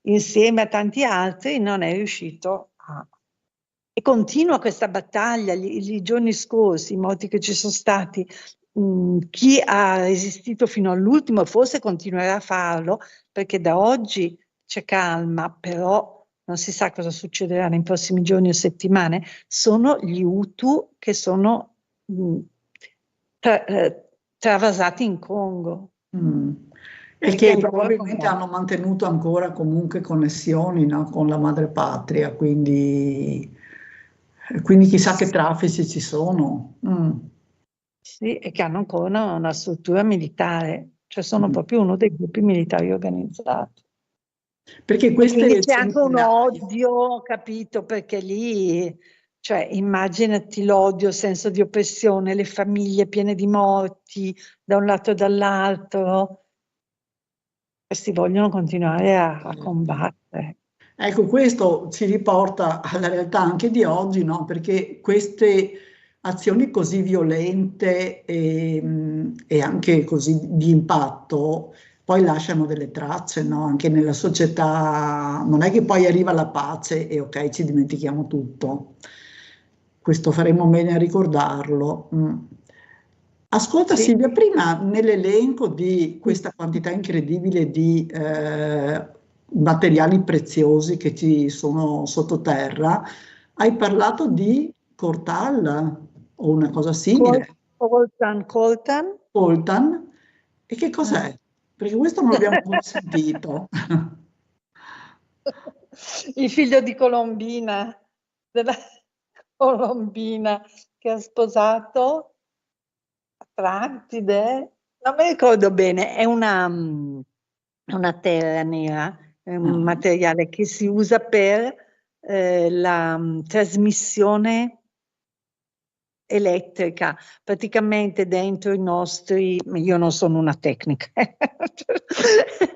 insieme a tanti altri, non è riuscito a... E continua questa battaglia. I giorni scorsi, i morti che ci sono stati, chi ha resistito fino all'ultimo forse continuerà a farlo, perché da oggi c'è calma, però non si sa cosa succederà nei prossimi giorni o settimane. Sono gli Hutu che sono travasati in Congo. E che probabilmente hanno mantenuto ancora comunque connessioni, no, con la madrepatria, quindi chissà che traffici ci sono. Sì, e che hanno ancora una struttura militare, cioè sono proprio uno dei gruppi militari organizzati. Perché quindi c'è anche un odio, capito? Perché lì, cioè, immaginati l'odio, il senso di oppressione, le famiglie piene di morti da un lato e dall'altro. Questi vogliono continuare a combattere. Ecco, questo ci riporta alla realtà anche di oggi, no? Perché queste azioni così violente e anche così di impatto poi lasciano delle tracce, no? Anche nella società. Non è che poi arriva la pace e ok, ci dimentichiamo tutto. Questo faremo bene a ricordarlo. Ascolta, sì. Silvia, prima nell'elenco di questa quantità incredibile di materiali preziosi che ci sono sottoterra, hai parlato di Kortal o una cosa simile? Coltan. Coltan. E che cos'è? Perché questo non l'abbiamo mai sentito. Il figlio di Colombina, della Colombina che ha sposato Atlantide, non mi ricordo bene, è una terra nera, è un materiale che si usa per la trasmissione elettrica, praticamente dentro i nostri, io non sono una tecnica,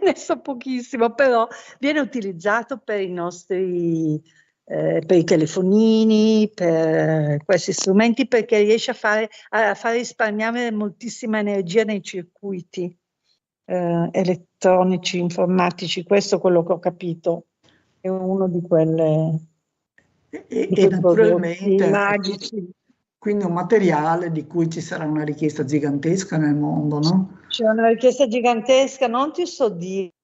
ne so pochissimo, però viene utilizzato per i nostri, per i telefonini, per questi strumenti, perché riesce a far risparmiare moltissima energia nei circuiti elettronici, informatici. Questo è quello che ho capito, è uno di quelle E naturalmente magici. quindi un materiale di cui ci sarà una richiesta gigantesca nel mondo, no? C'è una richiesta gigantesca, non ti so dire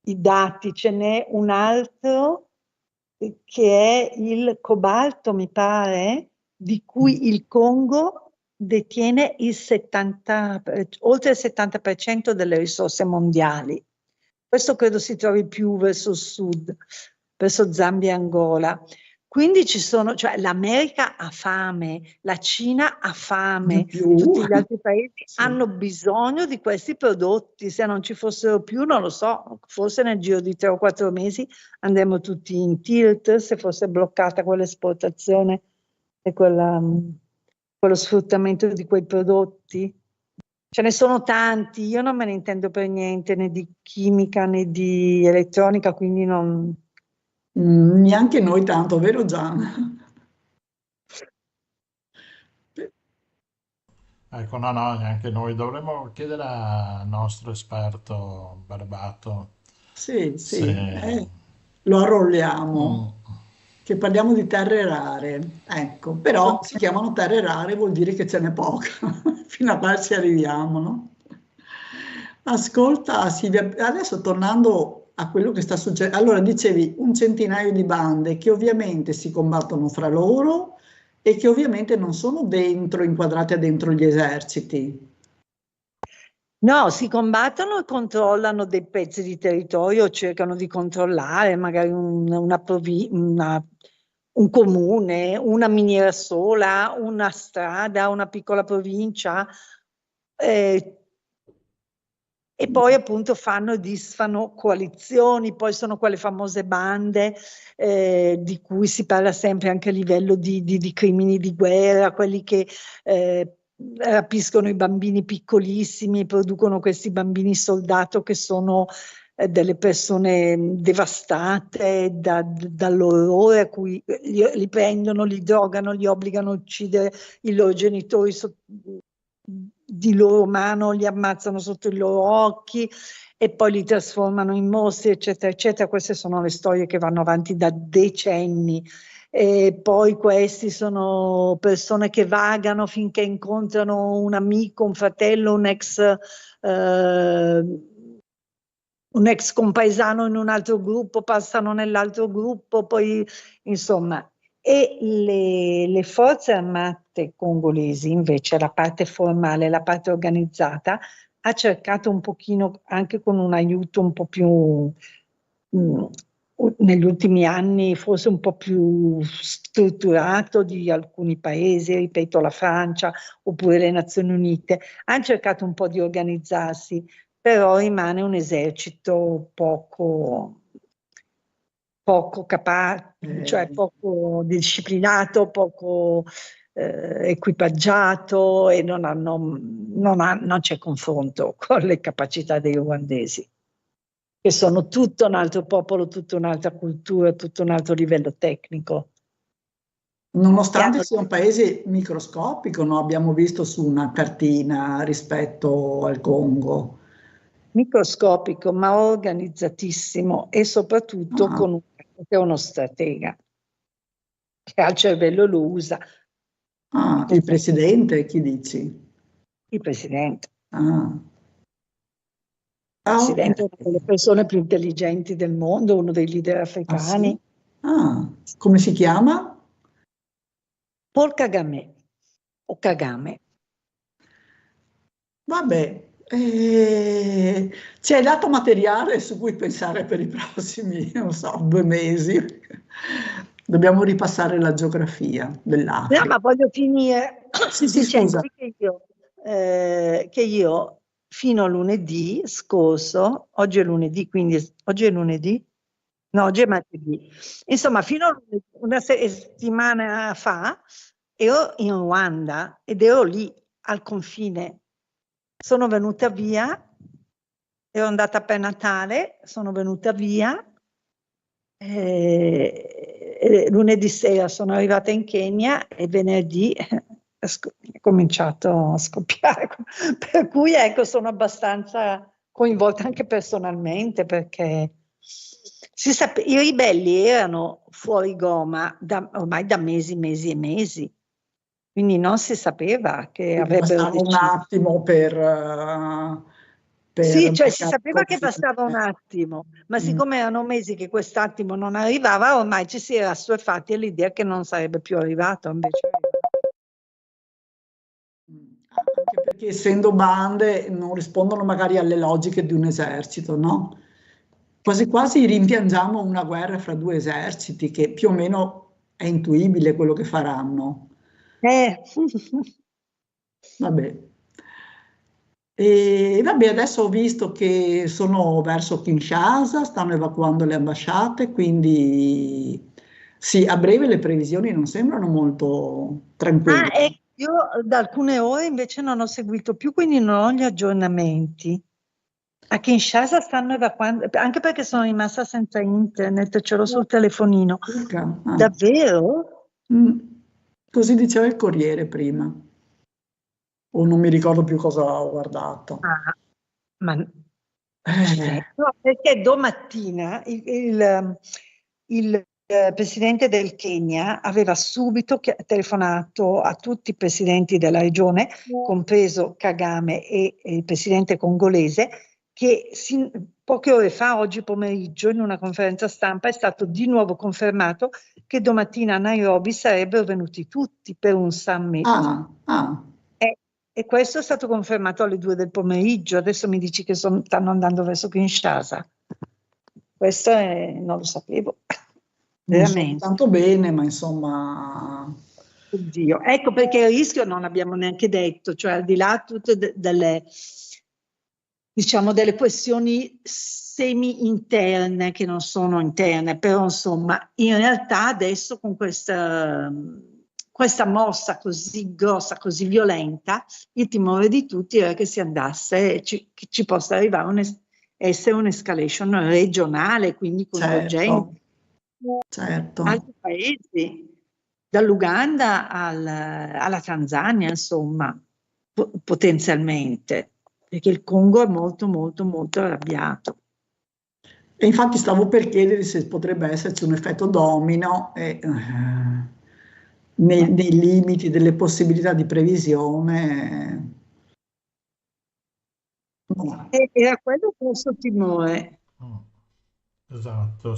i dati, ce n'è un altro che è il cobalto, mi pare, di cui il Congo detiene oltre il 70% delle risorse mondiali. Questo credo si trovi più verso il sud, verso Zambia e Angola. Quindi ci sono, cioè l'America ha fame, la Cina ha fame, tutti gli altri paesi hanno bisogno di questi prodotti. Se non ci fossero più, non lo so, forse nel giro di 3 o 4 mesi andremo tutti in tilt se fosse bloccata quell'esportazione e quello sfruttamento di quei prodotti. Ce ne sono tanti, io non me ne intendo per niente, né di chimica né di elettronica, quindi non... Neanche noi tanto, vero Gianna? Ecco, no, neanche noi. Dovremmo chiedere al nostro esperto Barbato Sì, se... lo arrolliamo, Mm. che parliamo di terre rare, ecco, però si chiamano terre rare, vuol dire che ce n'è poca, fino a qua ci arriviamo, no? Ascolta Silvia, adesso tornando a quello che sta succedendo, allora dicevi 100 di bande che ovviamente si combattono fra loro e che ovviamente non sono inquadrate dentro gli eserciti. No, si combattono e controllano dei pezzi di territorio, cercano di controllare magari un comune, una miniera sola, una strada, una piccola provincia, e poi appunto fanno e disfano coalizioni, poi sono quelle famose bande di cui si parla sempre anche a livello di crimini di guerra, quelli che rapiscono i bambini piccolissimi e producono questi bambini soldato che sono delle persone devastate dall'orrore a cui li prendono, li drogano, li obbligano a uccidere i loro genitori di loro mano, li ammazzano sotto i loro occhi e poi li trasformano in mostri, eccetera, eccetera. Queste sono le storie che vanno avanti da decenni. E poi questi sono persone che vagano finché incontrano un amico, un fratello, un ex compaesano in un altro gruppo, passano nell'altro gruppo, poi insomma. E le forze armate congolesi, invece, la parte formale, la parte organizzata, ha cercato un pochino, anche con un aiuto un po' più, negli ultimi anni, forse un po' più strutturato di alcuni paesi, ripeto la Francia, oppure le Nazioni Unite, hanno cercato un po' di organizzarsi, però rimane un esercito poco capace, cioè poco disciplinato, poco equipaggiato e non c'è confronto con le capacità dei ruandesi, che sono tutto un altro popolo, tutta un'altra cultura, tutto un altro livello tecnico. Nonostante sia un paese microscopico, no? Abbiamo visto su una cartina rispetto al Congo. Microscopico, ma organizzatissimo e soprattutto con uno stratega che ha il cervello, lo usa. Il presidente, chi dici? Il presidente. Il presidente è una delle persone più intelligenti del mondo, uno dei leader africani. Come si chiama? Paul Kagame. o Kagame. Vabbè, ci hai dato materiale su cui pensare per i prossimi, non so, 2 mesi. Dobbiamo ripassare la geografia No, dell'Africa. ma voglio finire Sì, dicendo scusa. che io fino a lunedì scorso, oggi è lunedì, quindi oggi è lunedì? No, oggi è martedì. Insomma, fino a una settimana fa ero in Ruanda ed ero lì al confine. Sono venuta via, ero andata per Natale, sono venuta via. Lunedì sera sono arrivata in Kenya e venerdì è cominciato a scoppiare, per cui ecco, sono abbastanza coinvolta anche personalmente, perché i ribelli erano fuori Goma ormai da mesi e mesi, quindi non si sapeva che avrebbero Bastava un deciso. attimo per Sì, cioè si marcare sapeva che confine. bastava un attimo, ma siccome erano mesi che quest'attimo non arrivava, ormai ci si era assuefatti all'idea che non sarebbe più arrivato, invece. Anche perché essendo bande non rispondono magari alle logiche di un esercito, no? Quasi quasi rimpiangiamo una guerra fra 2 eserciti, che più o meno è intuibile quello che faranno. Vabbè. E vabbè, adesso ho visto che sono verso Kinshasa, stanno evacuando le ambasciate, quindi sì, a breve le previsioni non sembrano molto tranquille. E io da alcune ore invece non ho seguito più, quindi non ho gli aggiornamenti. A Kinshasa stanno evacuando, anche perché sono rimasta senza internet, ce l'ho sul telefonino. Davvero? Così diceva il Corriere prima. O non mi ricordo più cosa ho guardato. No, perché domattina il presidente del Kenya aveva subito telefonato a tutti i presidenti della regione, compreso Kagame e il presidente congolese, che poche ore fa, oggi pomeriggio, in una conferenza stampa, è stato di nuovo confermato che domattina a Nairobi sarebbero venuti tutti per un summit. E questo è stato confermato alle 2 del pomeriggio. Adesso mi dici che stanno andando verso Kinshasa. Questo non lo sapevo. Veramente. Tanto bene, ma insomma. Oddio. Ecco perché il rischio non l'abbiamo neanche detto, cioè al di là tutte delle questioni semi-interne, che non sono interne, però insomma, in realtà adesso con questa mossa così grossa, così violenta, il timore di tutti era che si andasse, che ci possa arrivare essere un'escalation regionale, quindi coinvolgente altri paesi, dall'Uganda alla Tanzania, insomma, potenzialmente, perché il Congo è molto, molto, molto arrabbiato. E infatti stavo per chiedere se potrebbe esserci un effetto domino nei limiti delle possibilità di previsione. Era quello il nostro timore. Esatto,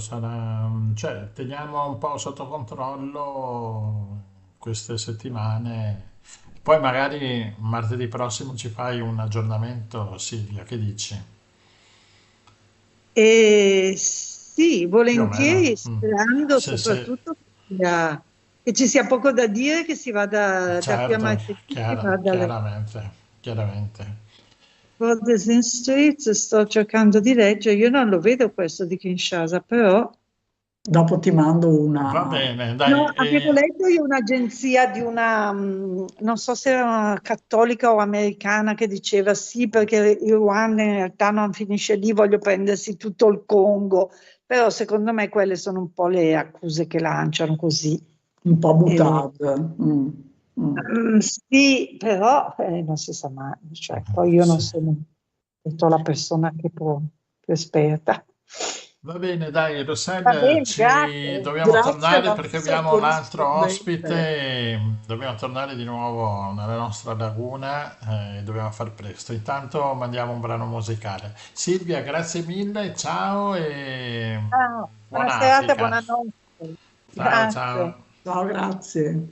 cioè, teniamo un po' sotto controllo queste settimane. Poi magari martedì prossimo ci fai un aggiornamento, Silvia, che dici? Sì, volentieri, sperando soprattutto che ci sia poco da dire, che si vada da qui a martedì. Chiaramente. Borders in Streets, sto cercando di leggere, io non lo vedo questo di Kinshasa, però. Dopo ti mando una. Va bene, dai. No, avevo letto io un'agenzia di una, non so se era cattolica o americana, che diceva sì, perché il Ruanda in realtà non finisce lì, voglio prendersi tutto il Congo, però secondo me quelle sono un po' le accuse che lanciano così. Un po' buttate. Sì, però non si sa mai, cioè, poi io non sono la persona che più esperta. Va bene, dai, Rossella, dobbiamo tornare perché abbiamo un altro ospite, dobbiamo tornare di nuovo nella nostra laguna e dobbiamo far presto. Intanto mandiamo un brano musicale. Silvia, grazie mille, ciao e buona serata, buonanotte. Ciao, ciao. Ciao, grazie.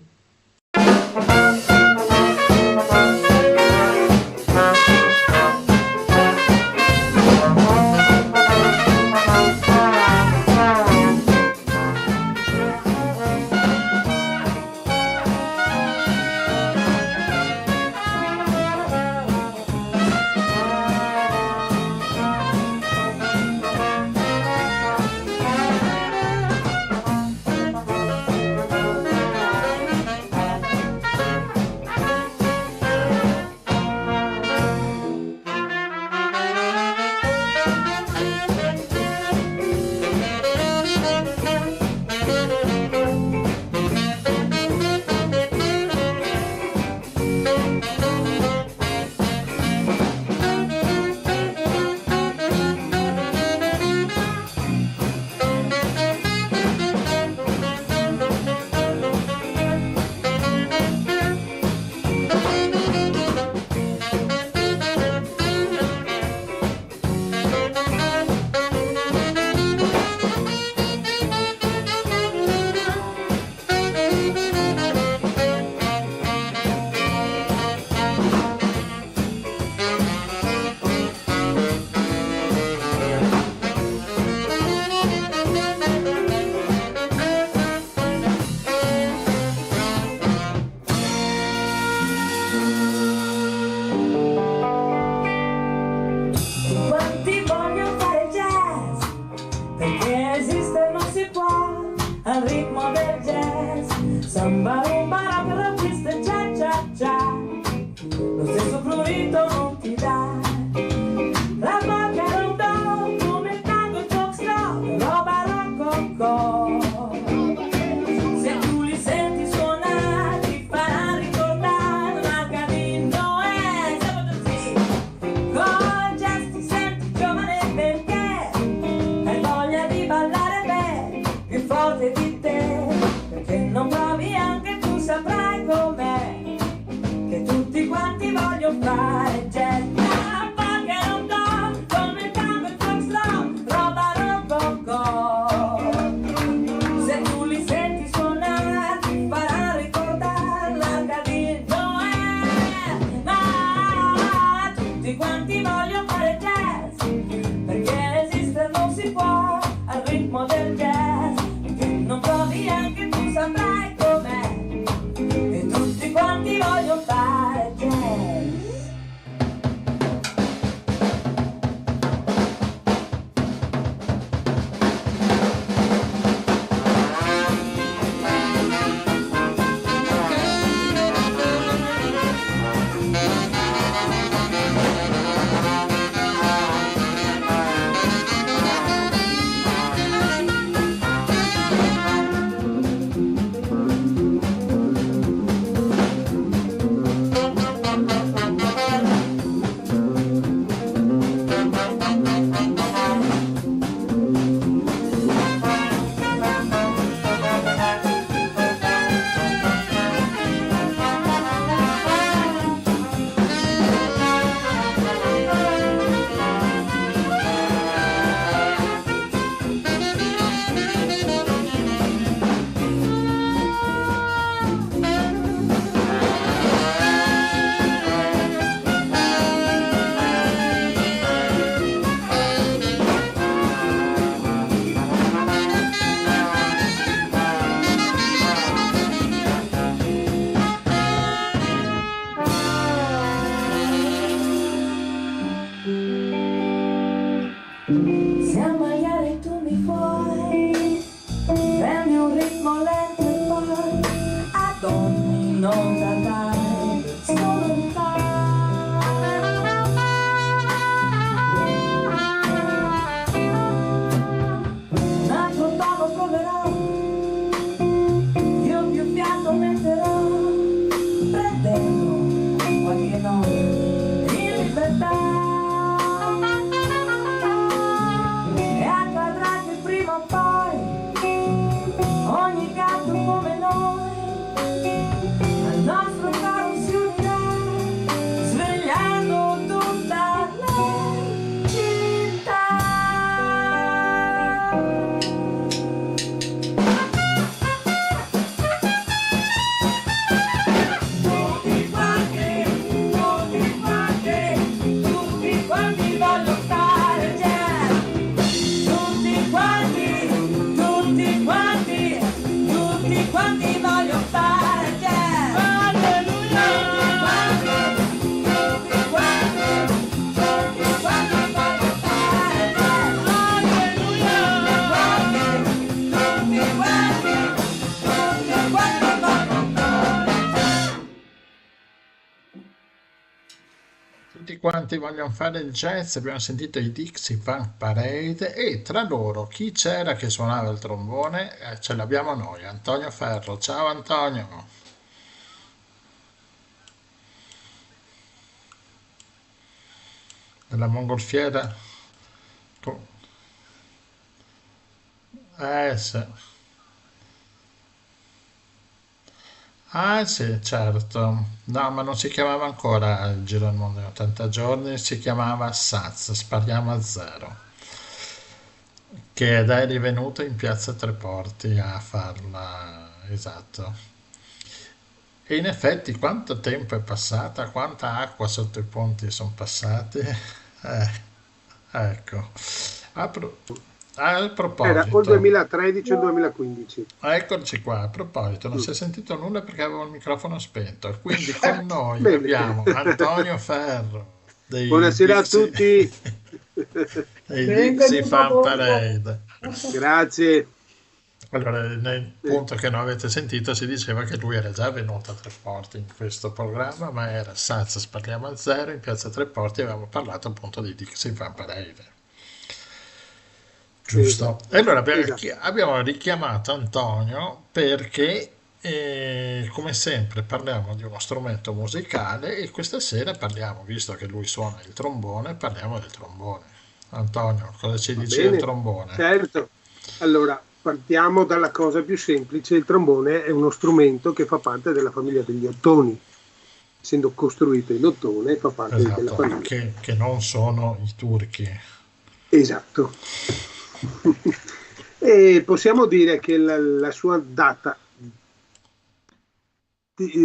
burrito non ti dà. La barca non do, come il tango il foxtrot, roba rococò. Se tu li senti suonare, ti farà ricordare la Cadino e col jazz ti senti giovane perché hai voglia di ballare bene, più forte di te, perché non provi anche tu saprai com'è, che tutti quanti vogliono fare jazz. La barca non do, come il tango il foxtrot, roba rococò. Se tu li senti suonare, ti farà ricordare la Cadino ma tutti quanti vogliono fare jazz, perché resistere non si può al ritmo del jazz, che non provi anche tu saprai com'è, che tutti quanti vogliono fare jazz. Se a maiale tu mi vuoi, prendi un ritmo lento e poi ad ogni nota dai solo un fa. Un altro tono proverò, io più fiato metterò, prendendo qualche nota in libertà. E accadrà che prima o poi ogni gatto come noi al nostro coro si unirà, svegliando tutta la città. Tutti quanti, tutti quanti, tutti quanti vogliono fare jazz. Tutti quanti, tutti quanti, tutti quanti vogliono fare jazz. Alleluia! Tutti quanti, tutti quanti vogliono fare jazz. Alleluia! Tutti quanti, tutti quanti vogliono fare. Tutti quanti vogliono fare il jazz. Abbiamo sentito i Dixie Funk Parade e tra loro chi c'era che suonava il trombone? Ce l'abbiamo noi, Antonio Ferro. Ciao Antonio. Della mongolfiera. Co- sì. Ah sì, certo. No, ma non si chiamava ancora il Giro del Mondo in 80 giorni, si chiamava SAZ, Spariamo a Zero, che ed è rivenuto in Piazza Tre Porti a farla, esatto. E in effetti quanto tempo è passata, quanta acqua sotto i ponti sono passati. Ecco. A, pro- a Era o il proposito, 2013 o il 2015. eccoci qua, a proposito, non si è sentito nulla perché avevo il microfono spento, e quindi con noi Bene. abbiamo Antonio Ferro dei Buonasera a Dixie, tutti. dei Dixie Fan Parade. Grazie. Allora, nel punto che non avete sentito si diceva che lui era già venuto a Treporti in questo programma, ma era Sazza Parliamo a Zero in piazza Treporti, avevamo parlato appunto di Dixie Van Parade. Giusto. E allora abbiamo richiamato Antonio perché, come sempre, parliamo di uno strumento musicale e questa sera parliamo, visto che lui suona il trombone, parliamo del trombone. Antonio, cosa ci Va dici del bene, trombone? certo. Allora, partiamo dalla cosa più semplice. Il trombone è uno strumento che fa parte della famiglia degli ottoni. Essendo costruito in ottone, fa parte della Esatto, famiglia. che non sono i turchi. Esatto. E possiamo dire che la sua data.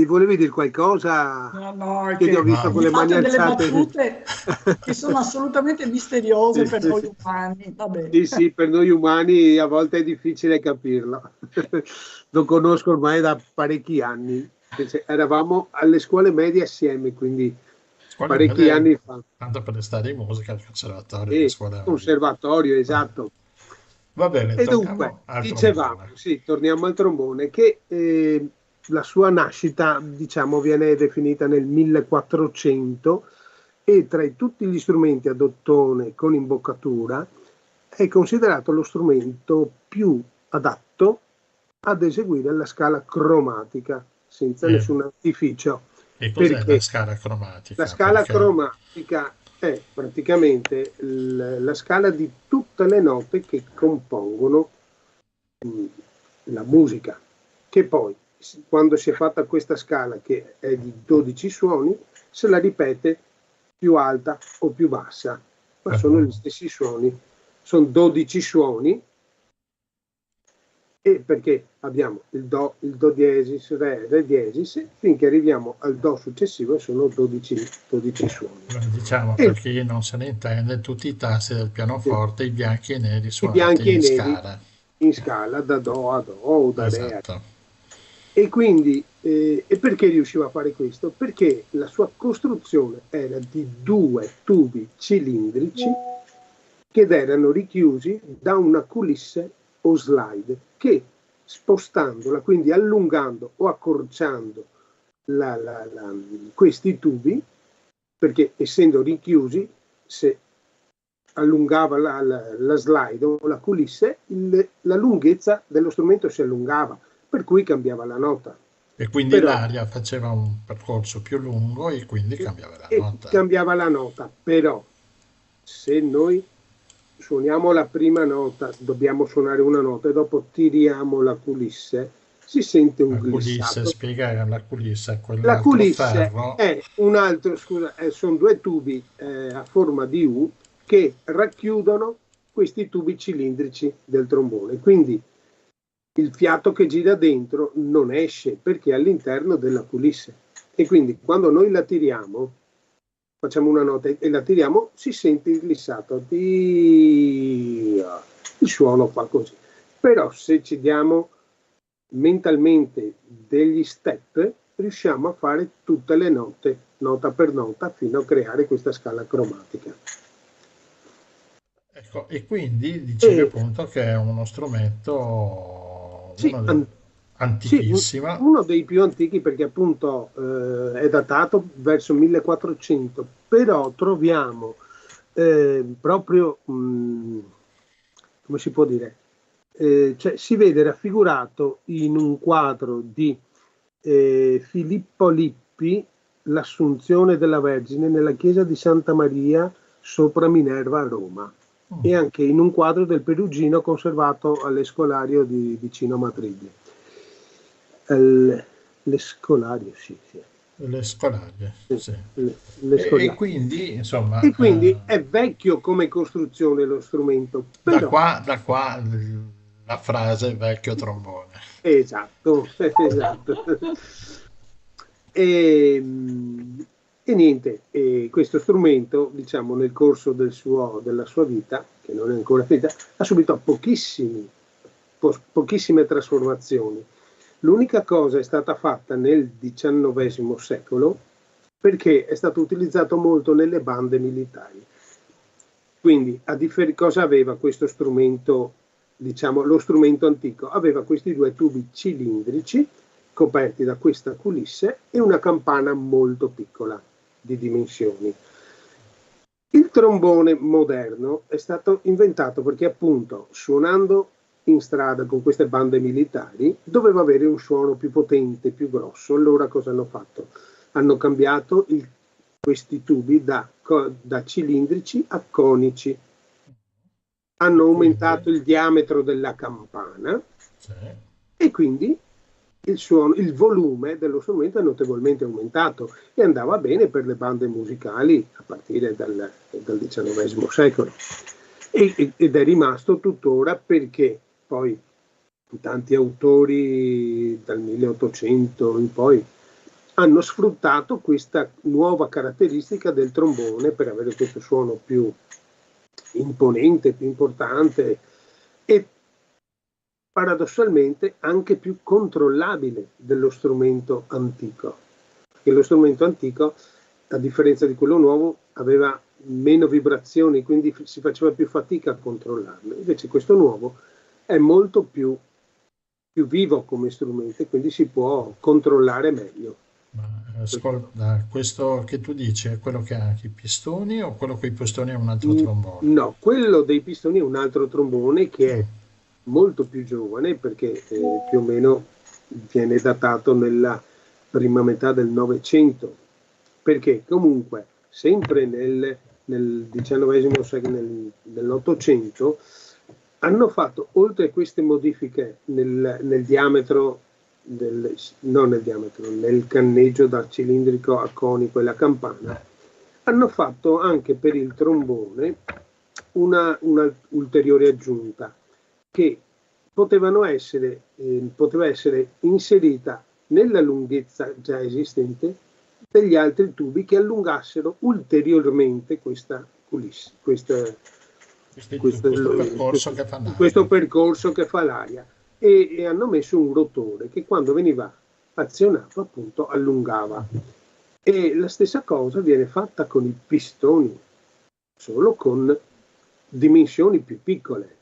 Volevi dire qualcosa? No, Che ti ho visto con le mani fate delle alzate. battute che sono assolutamente misteriose Sì, per sì, noi sì. umani. Vabbè. Sì, sì, per noi umani a volte è difficile capirlo. Lo conosco ormai da parecchi anni. Eravamo alle scuole medie assieme, quindi Scuola parecchi media, anni fa. tanto per restare in musica, il conservatorio e le E scuole medie. conservatorio, esatto. Va bene, E dunque, torniamo al dicevamo, trombone. sì, torniamo al trombone, che la sua nascita, diciamo, viene definita nel 1400 e tra tutti gli strumenti ad ottone con imboccatura è considerato lo strumento più adatto ad eseguire la scala cromatica senza E, nessun artificio. e cos'è la Perché scala la cromatica? scala Perché cromatica è praticamente la scala di tutte le note che compongono la musica, che poi quando si è fatta questa scala che è di 12 suoni, se la ripete più alta o più bassa, ma sono gli stessi suoni, sono 12 suoni, e perché abbiamo il do diesis, re diesis, finché arriviamo al do successivo sono 12 suoni. diciamo, E per chi non se ne intende, tutti i tasti del pianoforte, i bianchi e i neri i suonati bianchi e in i neri scala. in scala da do a do o da re a re. Esatto. E quindi, e perché riusciva a fare questo? Perché la sua costruzione era di 2 tubi cilindrici che erano richiusi da una culisse o slide che spostandola, quindi allungando o accorciando questi tubi, perché essendo richiusi, se allungava la slide o la culisse, la lunghezza dello strumento si allungava, per cui cambiava la nota. E quindi Però, l'aria faceva un percorso più lungo e quindi cambiava la e nota. cambiava la nota, però se noi suoniamo la prima nota, dobbiamo suonare una nota e dopo tiriamo la culisse, si sente un La culisse, glissato. spiega la culisse, La quell'altro culisse ferro. è un altro, scusa, sono 2 tubi a forma di U che racchiudono questi tubi cilindrici del trombone. Quindi il fiato che gira dentro non esce perché è all'interno della culisse. E quindi quando noi la tiriamo, facciamo una nota e la tiriamo, si sente il glissato. Il suono fa così. Però se ci diamo mentalmente degli step, riusciamo a fare tutte le note, nota per nota, fino a creare questa scala cromatica. Ecco, e quindi dicevi E appunto che è uno strumento sì, sì, antichissimo. uno dei più antichi perché appunto è datato verso 1400, però troviamo proprio, come si può dire, cioè si vede raffigurato in un quadro di Filippo Lippi, l'Assunzione della Vergine nella chiesa di Santa Maria sopra Minerva a Roma, e anche in un quadro del Perugino conservato all'Escolario vicino a Madrid. L'Escolario, sì. Le scolarie, sì. L'Escolario. E quindi, insomma, E quindi è vecchio come costruzione lo strumento. da Però, qua la frase vecchio trombone. esatto. E niente, questo strumento, diciamo, nel corso della sua vita, che non è ancora finita, ha subito pochissime trasformazioni. L'unica cosa è stata fatta nel XIX secolo perché è stato utilizzato molto nelle bande militari. Quindi, cosa aveva questo strumento diciamo, lo strumento antico aveva questi due tubi cilindrici coperti da questa culisse e una campana molto piccola di dimensioni. Il trombone moderno è stato inventato perché appunto suonando in strada con queste bande militari doveva avere un suono più potente, più grosso. Allora cosa hanno fatto? Hanno cambiato questi tubi da cilindrici a conici. Hanno aumentato il diametro della campana e quindi il volume dello strumento è notevolmente aumentato e andava bene per le bande musicali a partire dal XIX secolo ed è rimasto tuttora perché poi tanti autori dal 1800 in poi hanno sfruttato questa nuova caratteristica del trombone per avere questo suono più imponente, più importante e paradossalmente anche più controllabile dello strumento antico. Perché lo strumento antico, a differenza di quello nuovo, aveva meno vibrazioni, quindi si faceva più fatica a controllarlo. Invece questo nuovo è molto più vivo come strumento e quindi si può controllare meglio. Ma ascolta, questo che tu dici è quello che ha anche i pistoni o quello con i pistoni è un altro trombone? No, quello dei pistoni è un altro trombone che è molto più giovane perché più o meno viene datato nella prima metà del Novecento, perché comunque sempre nel XIX secolo, nell'Ottocento, hanno fatto, oltre a queste modifiche nel diametro, nel canneggio da cilindrico a conico e la campana, hanno fatto anche per il trombone una ulteriore aggiunta che poteva essere inserita nella lunghezza già esistente degli altri tubi che allungassero ulteriormente questa culisse, questo percorso che fa l'aria e hanno messo un rotore che quando veniva azionato appunto allungava. E la stessa cosa viene fatta con i pistoni, solo con dimensioni più piccole.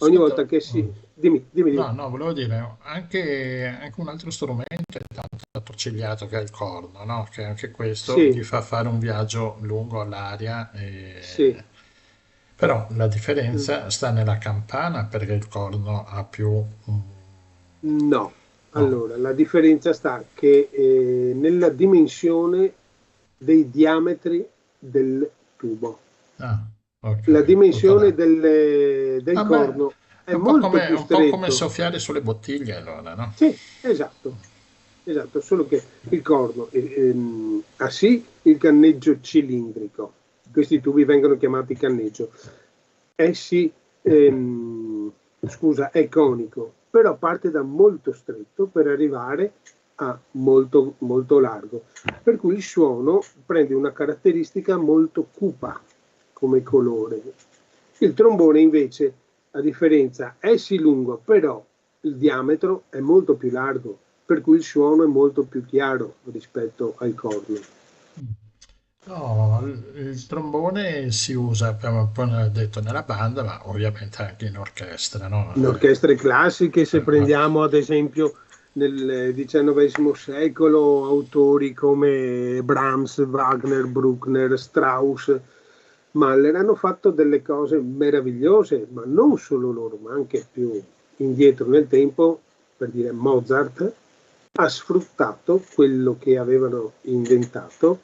Ogni volta che si... Dimmi. No, volevo dire, anche un altro strumento è tanto attorcigliato che è il corno, no? Che anche questo gli fa fare un viaggio lungo all'aria. Però la differenza sta nella campana perché il corno ha più... No, allora la differenza sta che nella dimensione dei diametri del tubo. Okay. La dimensione del corno è molto più stretto. Un po' come soffiare sulle bottiglie allora, no? Sì, esatto, solo che il corno ha sì il canneggio cilindrico, questi tubi vengono chiamati canneggio, è conico, però parte da molto stretto per arrivare a molto, molto largo, per cui il suono prende una caratteristica molto cupa come colore. Il trombone invece, a differenza, è sì lungo, però il diametro è molto più largo, per cui il suono è molto più chiaro rispetto al corno. No, il trombone si usa, abbiamo appena detto, nella banda, ma ovviamente anche in orchestra, no? In orchestre classiche, se prendiamo ad esempio nel XIX secolo autori come Brahms, Wagner, Bruckner, Strauss, Mahler hanno fatto delle cose meravigliose, ma non solo loro, ma anche più indietro nel tempo, per dire Mozart, ha sfruttato quello che avevano inventato,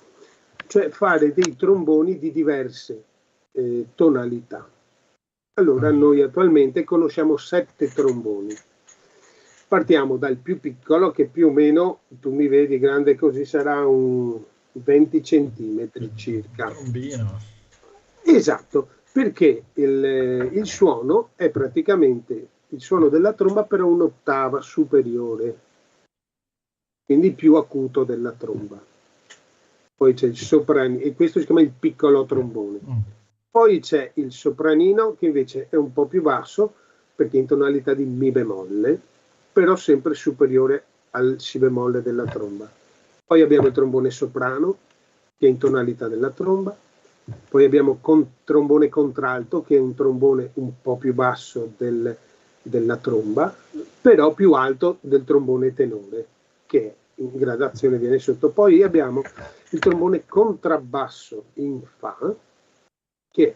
cioè fare dei tromboni di diverse tonalità. Allora noi attualmente conosciamo 7 tromboni. Partiamo dal più piccolo che più o meno, tu mi vedi grande così, sarà un 20 centimetri circa. Trombino. Esatto, perché il suono è praticamente il suono della tromba però un'ottava superiore, quindi più acuto della tromba. Poi c'è il sopranino, e questo si chiama il piccolo trombone. Poi c'è il sopranino che invece è un po' più basso, perché è in tonalità di mi bemolle, però sempre superiore al si bemolle della tromba. Poi abbiamo il trombone soprano, che è in tonalità della tromba. Poi abbiamo trombone contralto, che è un trombone un po' più basso della tromba, però più alto del trombone tenore, che in gradazione viene sotto. Poi abbiamo il trombone contrabbasso in Fa, che è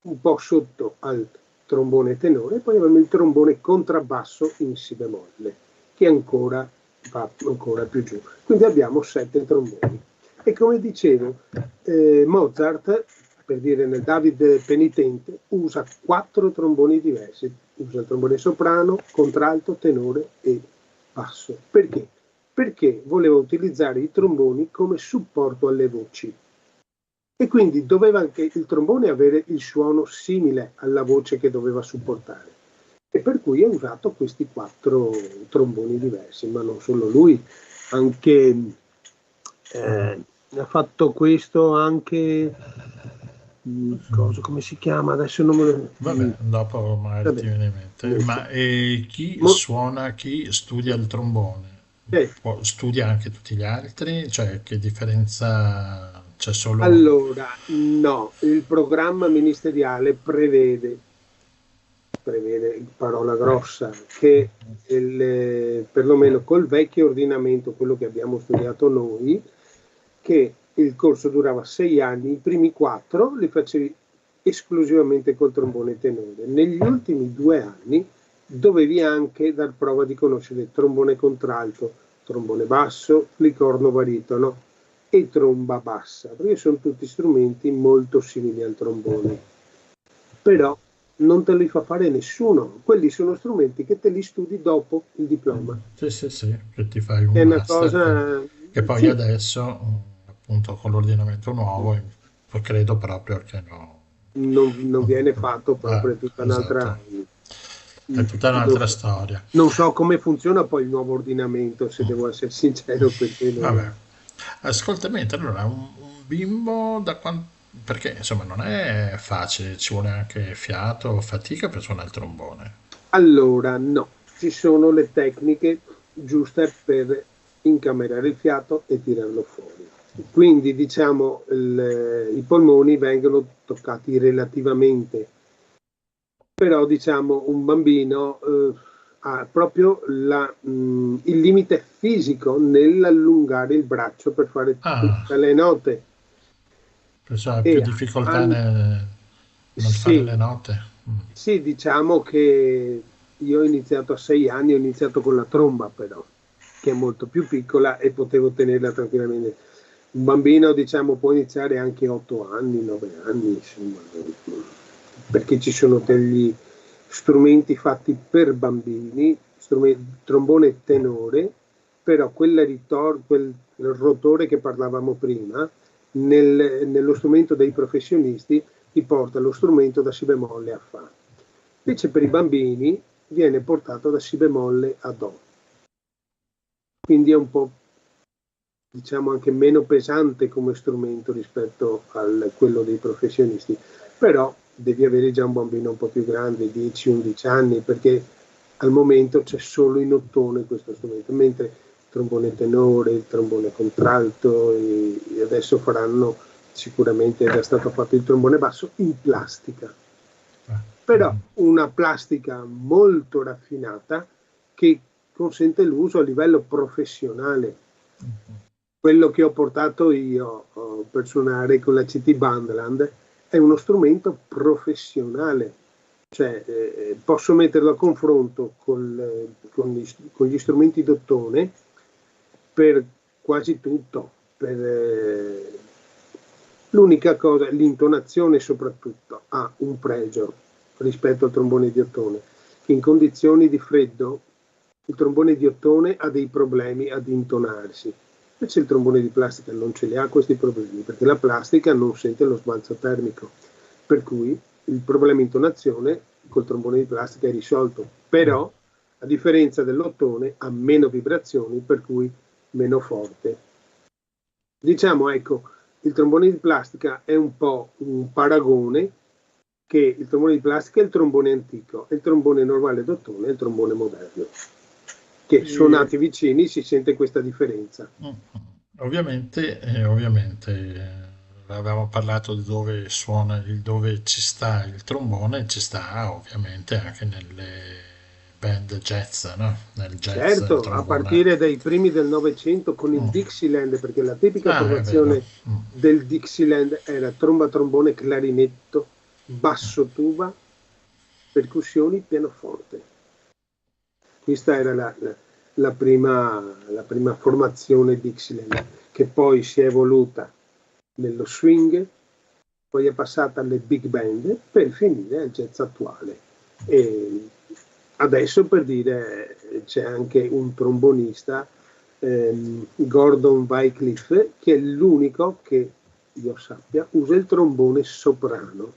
un po' sotto al trombone tenore, e poi abbiamo il trombone contrabbasso in Si bemolle, che ancora va ancora più giù. Quindi abbiamo 7 tromboni. E come dicevo, Mozart, per dire nel David penitente, usa 4 tromboni diversi. Usa il trombone soprano, contralto, tenore e basso. Perché? Perché voleva utilizzare i tromboni come supporto alle voci. E quindi doveva anche il trombone avere il suono simile alla voce che doveva supportare. E per cui ha usato questi 4 tromboni diversi, ma non solo lui, anche ha fatto questo anche come si chiama? Adesso non me lo... Vabbè, dopo magari ti viene in mente. Ma chi suona, chi studia il trombone? Studia anche tutti gli altri? Cioè, che differenza c'è solo? Allora, no, il programma ministeriale prevede, parola grossa, che perlomeno col vecchio ordinamento, quello che abbiamo studiato noi, che il corso durava 6 anni, i primi 4 li facevi esclusivamente col trombone tenore. Negli ultimi 2 anni dovevi anche dar prova di conoscere trombone contralto, trombone basso, flicorno baritono e tromba bassa, perché sono tutti strumenti molto simili al trombone. Però non te li fa fare nessuno, quelli sono strumenti che te li studi dopo il diploma. Sì, che ti fai un è una master, cosa... che poi sì. Adesso, appunto, con l'ordinamento nuovo, credo proprio che non viene fatto proprio, è tutta un'altra... È tutta un'altra storia. Non so come funziona poi il nuovo ordinamento, se devo essere sincero, perché Vabbè. Ascolta, mentre allora un bimbo da quanto... Perché insomma non è facile, ci vuole anche fiato, fatica per suonare il trombone. Allora no, ci sono le tecniche giuste per incamerare il fiato e tirarlo fuori. Quindi diciamo i polmoni vengono toccati relativamente, però diciamo un bambino ha proprio il limite fisico nell'allungare il braccio per fare tutte le note. Ha più difficoltà nel fare le note. Sì, diciamo che io ho iniziato a 6 anni, ho iniziato con la tromba però, che è molto più piccola e potevo tenerla tranquillamente. Un bambino, diciamo, può iniziare anche 8 anni, 9 anni, insomma, perché ci sono degli strumenti fatti per bambini, trombone tenore, però quel rotore che parlavamo prima, nello strumento dei professionisti ti porta lo strumento da Si bemolle a Fa. Invece per i bambini viene portato da Si bemolle a Do. Quindi è un po', diciamo, anche meno pesante come strumento rispetto a quello dei professionisti, però devi avere già un bambino un po' più grande, 10-11 anni, perché al momento c'è solo in ottone questo strumento, mentre il trombone tenore, il trombone contralto e adesso faranno, sicuramente è già stato fatto il trombone basso in plastica, però una plastica molto raffinata che consente l'uso a livello professionale. Quello che ho portato io per suonare con la CT Bandland è uno strumento professionale, cioè posso metterlo a confronto con gli strumenti d'ottone per quasi tutto. L'unica cosa, l'intonazione soprattutto ha un pregio rispetto al trombone di ottone, che in condizioni di freddo il trombone di ottone ha dei problemi ad intonarsi. Invece il trombone di plastica non ce li ha questi problemi, perché la plastica non sente lo sbalzo termico, per cui il problema intonazione col trombone di plastica è risolto, però a differenza dell'ottone ha meno vibrazioni, per cui meno forte. Diciamo, ecco, il trombone di plastica è un po' un paragone, che il trombone di plastica è il trombone antico, e il trombone normale d'ottone è il trombone moderno. Che suonati vicini si sente questa differenza. Ovviamente avevamo parlato di dove suona, dove ci sta il trombone, ci sta ovviamente anche nelle band jazz, no? Nel jazz, il Certo, a trombone. partire dai primi del Novecento con il Dixieland, perché la tipica Ah, è formazione vero. del Dixieland era tromba, trombone, clarinetto, basso, tuba, percussioni, pianoforte. Questa era la prima formazione Dixieland, che poi si è evoluta nello swing, poi è passata alle big band per finire al jazz attuale. E adesso, per dire, c'è anche un trombonista, Gordon Wycliffe, che è l'unico che io sappia usa il trombone soprano,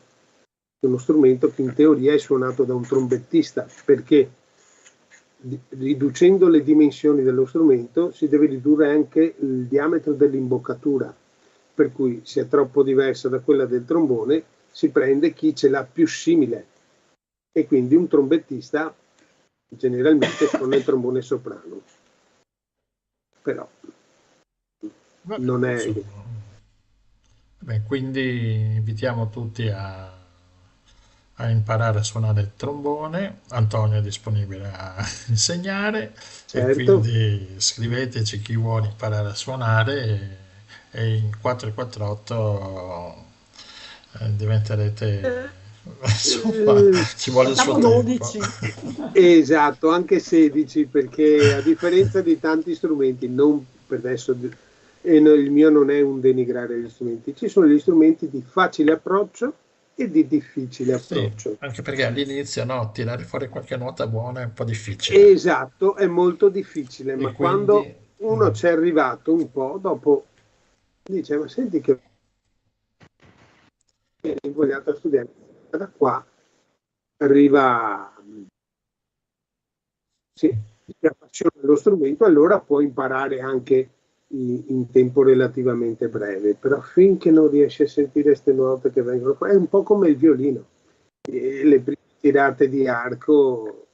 è uno strumento che in teoria è suonato da un trombettista, perché riducendo le dimensioni dello strumento si deve ridurre anche il diametro dell'imboccatura, per cui se è troppo diversa da quella del trombone si prende chi ce l'ha più simile, e quindi un trombettista generalmente suona il trombone soprano, però Vabbè, non è... insomma. Beh, quindi invitiamo tutti a imparare a suonare il trombone. Antonio è disponibile a insegnare, e Certo. quindi scriveteci chi vuole imparare a suonare, e in 448 diventerete, insomma, ci vuole il suo Facciamo tempo. 12. Esatto, anche 16, perché a differenza di tanti strumenti, non per adesso, e il mio non è un denigrare gli strumenti, ci sono gli strumenti di facile approccio e di difficile Sì, approccio. anche perché all'inizio, no, tirare fuori qualche nota buona è un po' difficile. Esatto, è molto difficile, ma E quando quindi uno ci è arrivato un po', dopo dice, ma senti che è invogliato a studiare, da qua arriva, sì, si appassiona dello strumento, allora può imparare anche in tempo relativamente breve, però finché non riesce a sentire queste note che vengono fuori, è un po' come il violino. Le prime tirate di arco,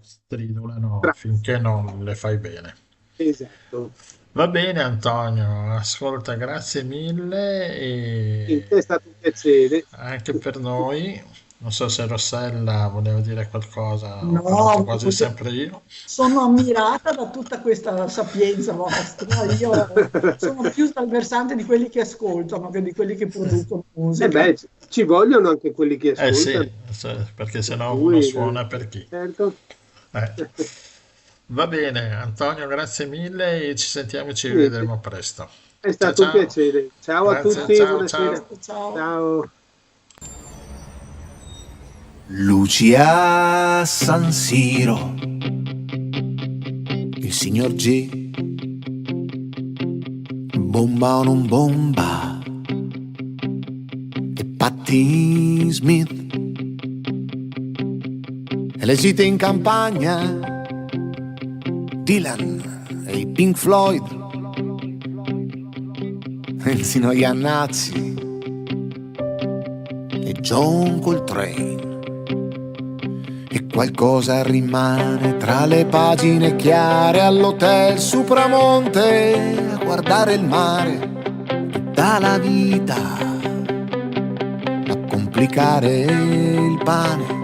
stridulano finché non le fai bene. esatto. Va bene Antonio, ascolta, grazie mille, In te è stato un piacere. anche per noi. Non so se Rossella voleva dire qualcosa, ho No, parlato quasi sempre io. sono ammirata da tutta questa sapienza vostra. Io sono più dal versante di quelli che ascoltano che di quelli che producono musica. Beh, ci vogliono anche quelli che ascoltano. Sì, perché sennò Cui, uno suona per chi. Certo. Va bene, Antonio, grazie mille e ci sentiamo e ci Niente. vedremo presto. È stato Ciao, un piacere. Ciao a Grazie, tutti, ciao, buonasera. ciao. Ciao. Luci a San Siro, il signor G, bomba o non bomba, e Patti Smith, e le gite in campagna, Dylan e i Pink Floyd, e il Zino Iannazzi e John Coltrane. E qualcosa rimane tra le pagine chiare all'hotel Supramonte a guardare il mare che dà la vita a complicare il pane.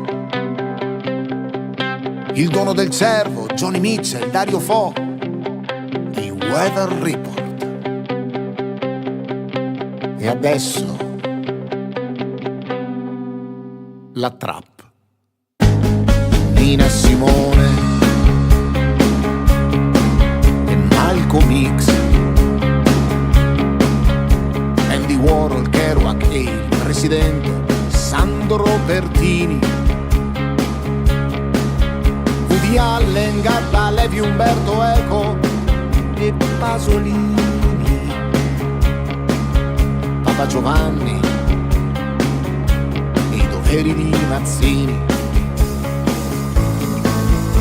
Il dono del cervo, Johnny Mitchell, Dario Fo, i Weather Report. E adesso la trap. Nina Simone e Malcolm X, Andy Warhol, Kerouac e il presidente Sandro Pertini, Woody Allen, Garda Levi, Umberto Eco e Pasolini, Papa Giovanni e i doveri di Mazzini,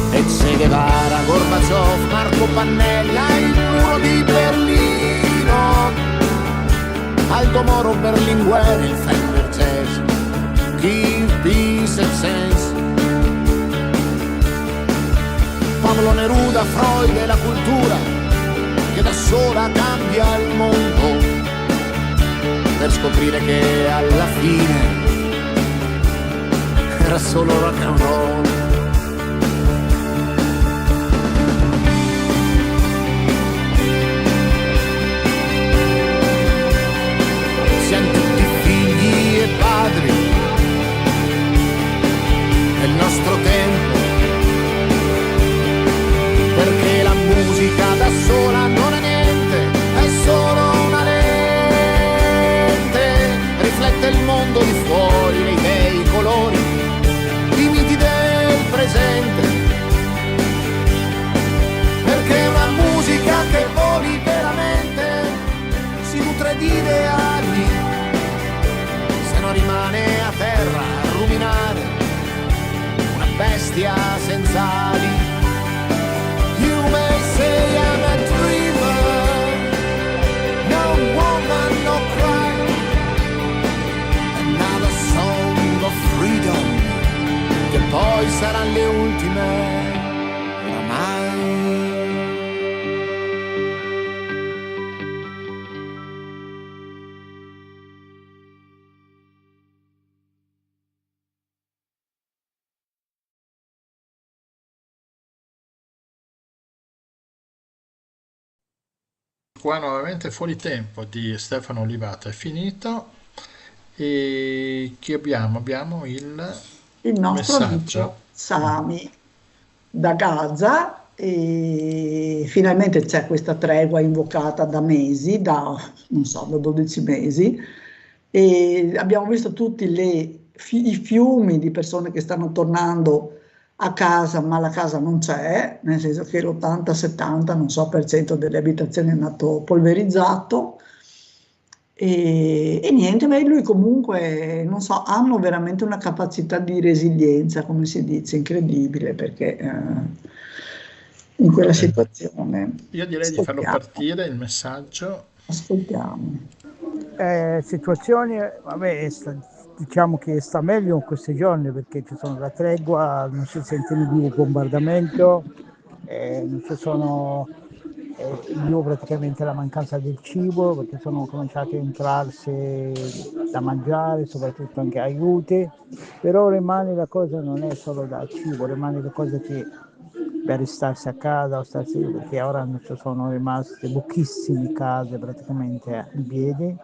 e Che Guevara, Gorbaciov, Marco Pannella, il muro di Berlino, Aldo Moro, Berlinguer, il Fender Jazz, Give Peace and Sense, Pablo Neruda, Freud e la cultura che da sola cambia il mondo, per scoprire che alla fine era solo rock and roll. Siamo tutti figli e padri del nostro tempo, perché la musica da sola non è niente, è solo una lente, riflette il mondo di fuori, le idee, i colori, i miti del presente, perché è una musica che voli veramente, si nutre di ideali, se non rimane a terra a ruminare, una bestia senza ali. You may say I'm a dreamer, no woman, no cry, another song of freedom, che poi saranno le ultime, oramai. Qua nuovamente Fuori Tempo di Stefano Olivato è finito e chi abbiamo? Abbiamo il nostro amico messaggio. Sami da Gaza, e finalmente c'è questa tregua invocata da mesi, da 12 mesi, e abbiamo visto tutti i fiumi di persone che stanno tornando a casa, ma la casa non c'è, nel senso che l'80-70, non so, per cento delle abitazioni è andato polverizzato, e niente, beh, lui comunque, non so, hanno veramente una capacità di resilienza, come si dice, incredibile, perché in quella situazione. Io direi di farlo partire il messaggio. Ascoltiamo. Situazione, vabbè, diciamo che sta meglio in questi giorni perché ci sono la tregua, non si sente più il bombardamento, non ci sono più praticamente la mancanza del cibo, perché sono cominciati a entrarsi da mangiare, soprattutto anche aiuti, però rimane la cosa, non è solo dal cibo, rimane la cosa che per starsi a casa o starsi, perché ora non ci sono rimaste pochissime case praticamente in piedi.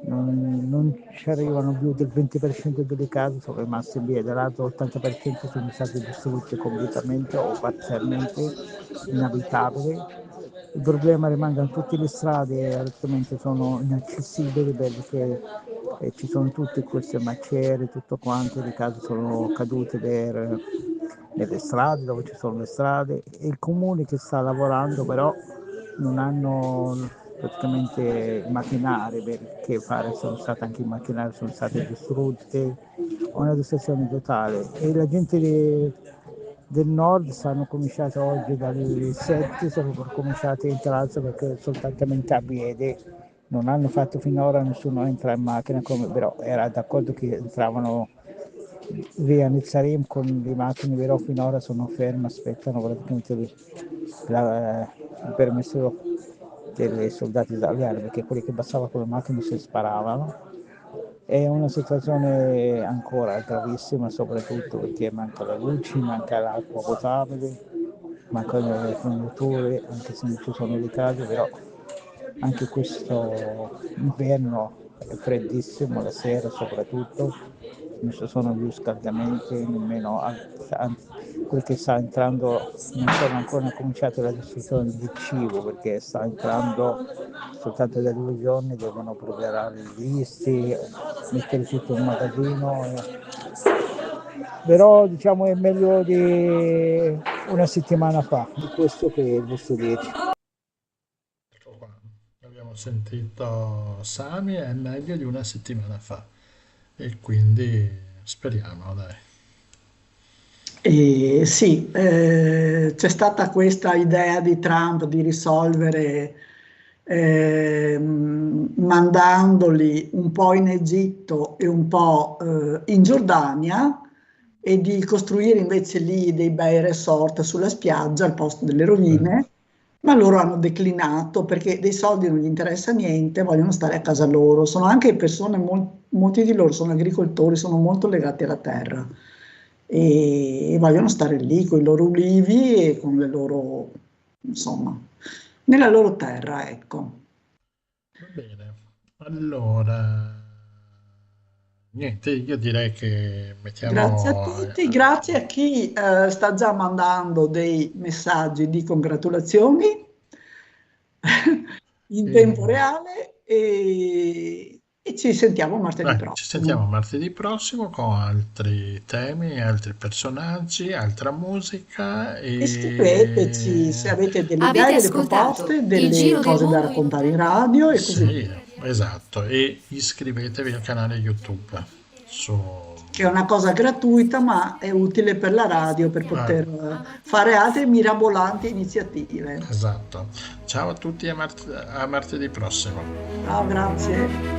Non ci arrivano più del 20% delle case, sono rimaste in piedi, l'altro 80% sono state distrutte completamente o parzialmente inabitabili. Il problema rimane che tutte le strade praticamente sono inaccessibili perché ci sono tutte queste macerie, tutto quanto, le case sono cadute nelle strade, dove ci sono le strade, e il comune che sta lavorando però non hanno praticamente i macchinari perché fare, sono stati anche i macchinari, sono stati distrutti, una distruzione totale, e la gente del nord stanno cominciati oggi dalle 7, sono cominciati a entrare perché soltanto a piedi, non hanno fatto finora nessuno entra in macchina, però era d'accordo che entravano via nel Sarim con le macchine, però finora sono ferme, aspettano praticamente il permesso dei soldati italiani, perché quelli che passavano con le macchine si sparavano. È una situazione ancora gravissima, soprattutto perché manca la luce, manca l'acqua potabile, mancano le forniture, anche se non ci sono le case, però anche questo inverno è freddissimo, la sera soprattutto, non ci sono più scaldamenti, nemmeno quel che sta entrando, non sono ancora cominciate la distruzione del cibo, perché sta entrando soltanto da 2 giorni, devono preparare i visti, mettere tutto in magazzino, però diciamo è meglio di una settimana fa, di questo che posso dirci. Abbiamo sentito Sami, è meglio di una settimana fa, e quindi speriamo, dai. Sì, c'è stata questa idea di Trump di risolvere mandandoli un po' in Egitto e un po' in Giordania, e di costruire invece lì dei bei resort sulla spiaggia al posto delle rovine, Ma loro hanno declinato perché dei soldi non gli interessa niente, vogliono stare a casa loro. Sono anche persone, molti di loro sono agricoltori, sono molto legati alla terra e vogliono stare lì con i loro ulivi e con le loro, insomma, nella loro terra, ecco. Va bene, allora, niente, io direi che Grazie a mettiamo... tutti, grazie a chi sta già mandando dei messaggi di congratulazioni in tempo reale e ci sentiamo martedì Ci prossimo. sentiamo martedì prossimo con altri temi, altri personaggi, altra musica E scriveteci se avete delle Avete idee, delle ascoltato proposte, il delle Giro del cose da Mondo raccontare in radio e così Sì, via. esatto, e iscrivetevi al canale YouTube. Che è una cosa gratuita ma è utile per la radio per poter fare altre mirabolanti iniziative. Esatto. Ciao a tutti, a martedì prossimo. Ciao, grazie.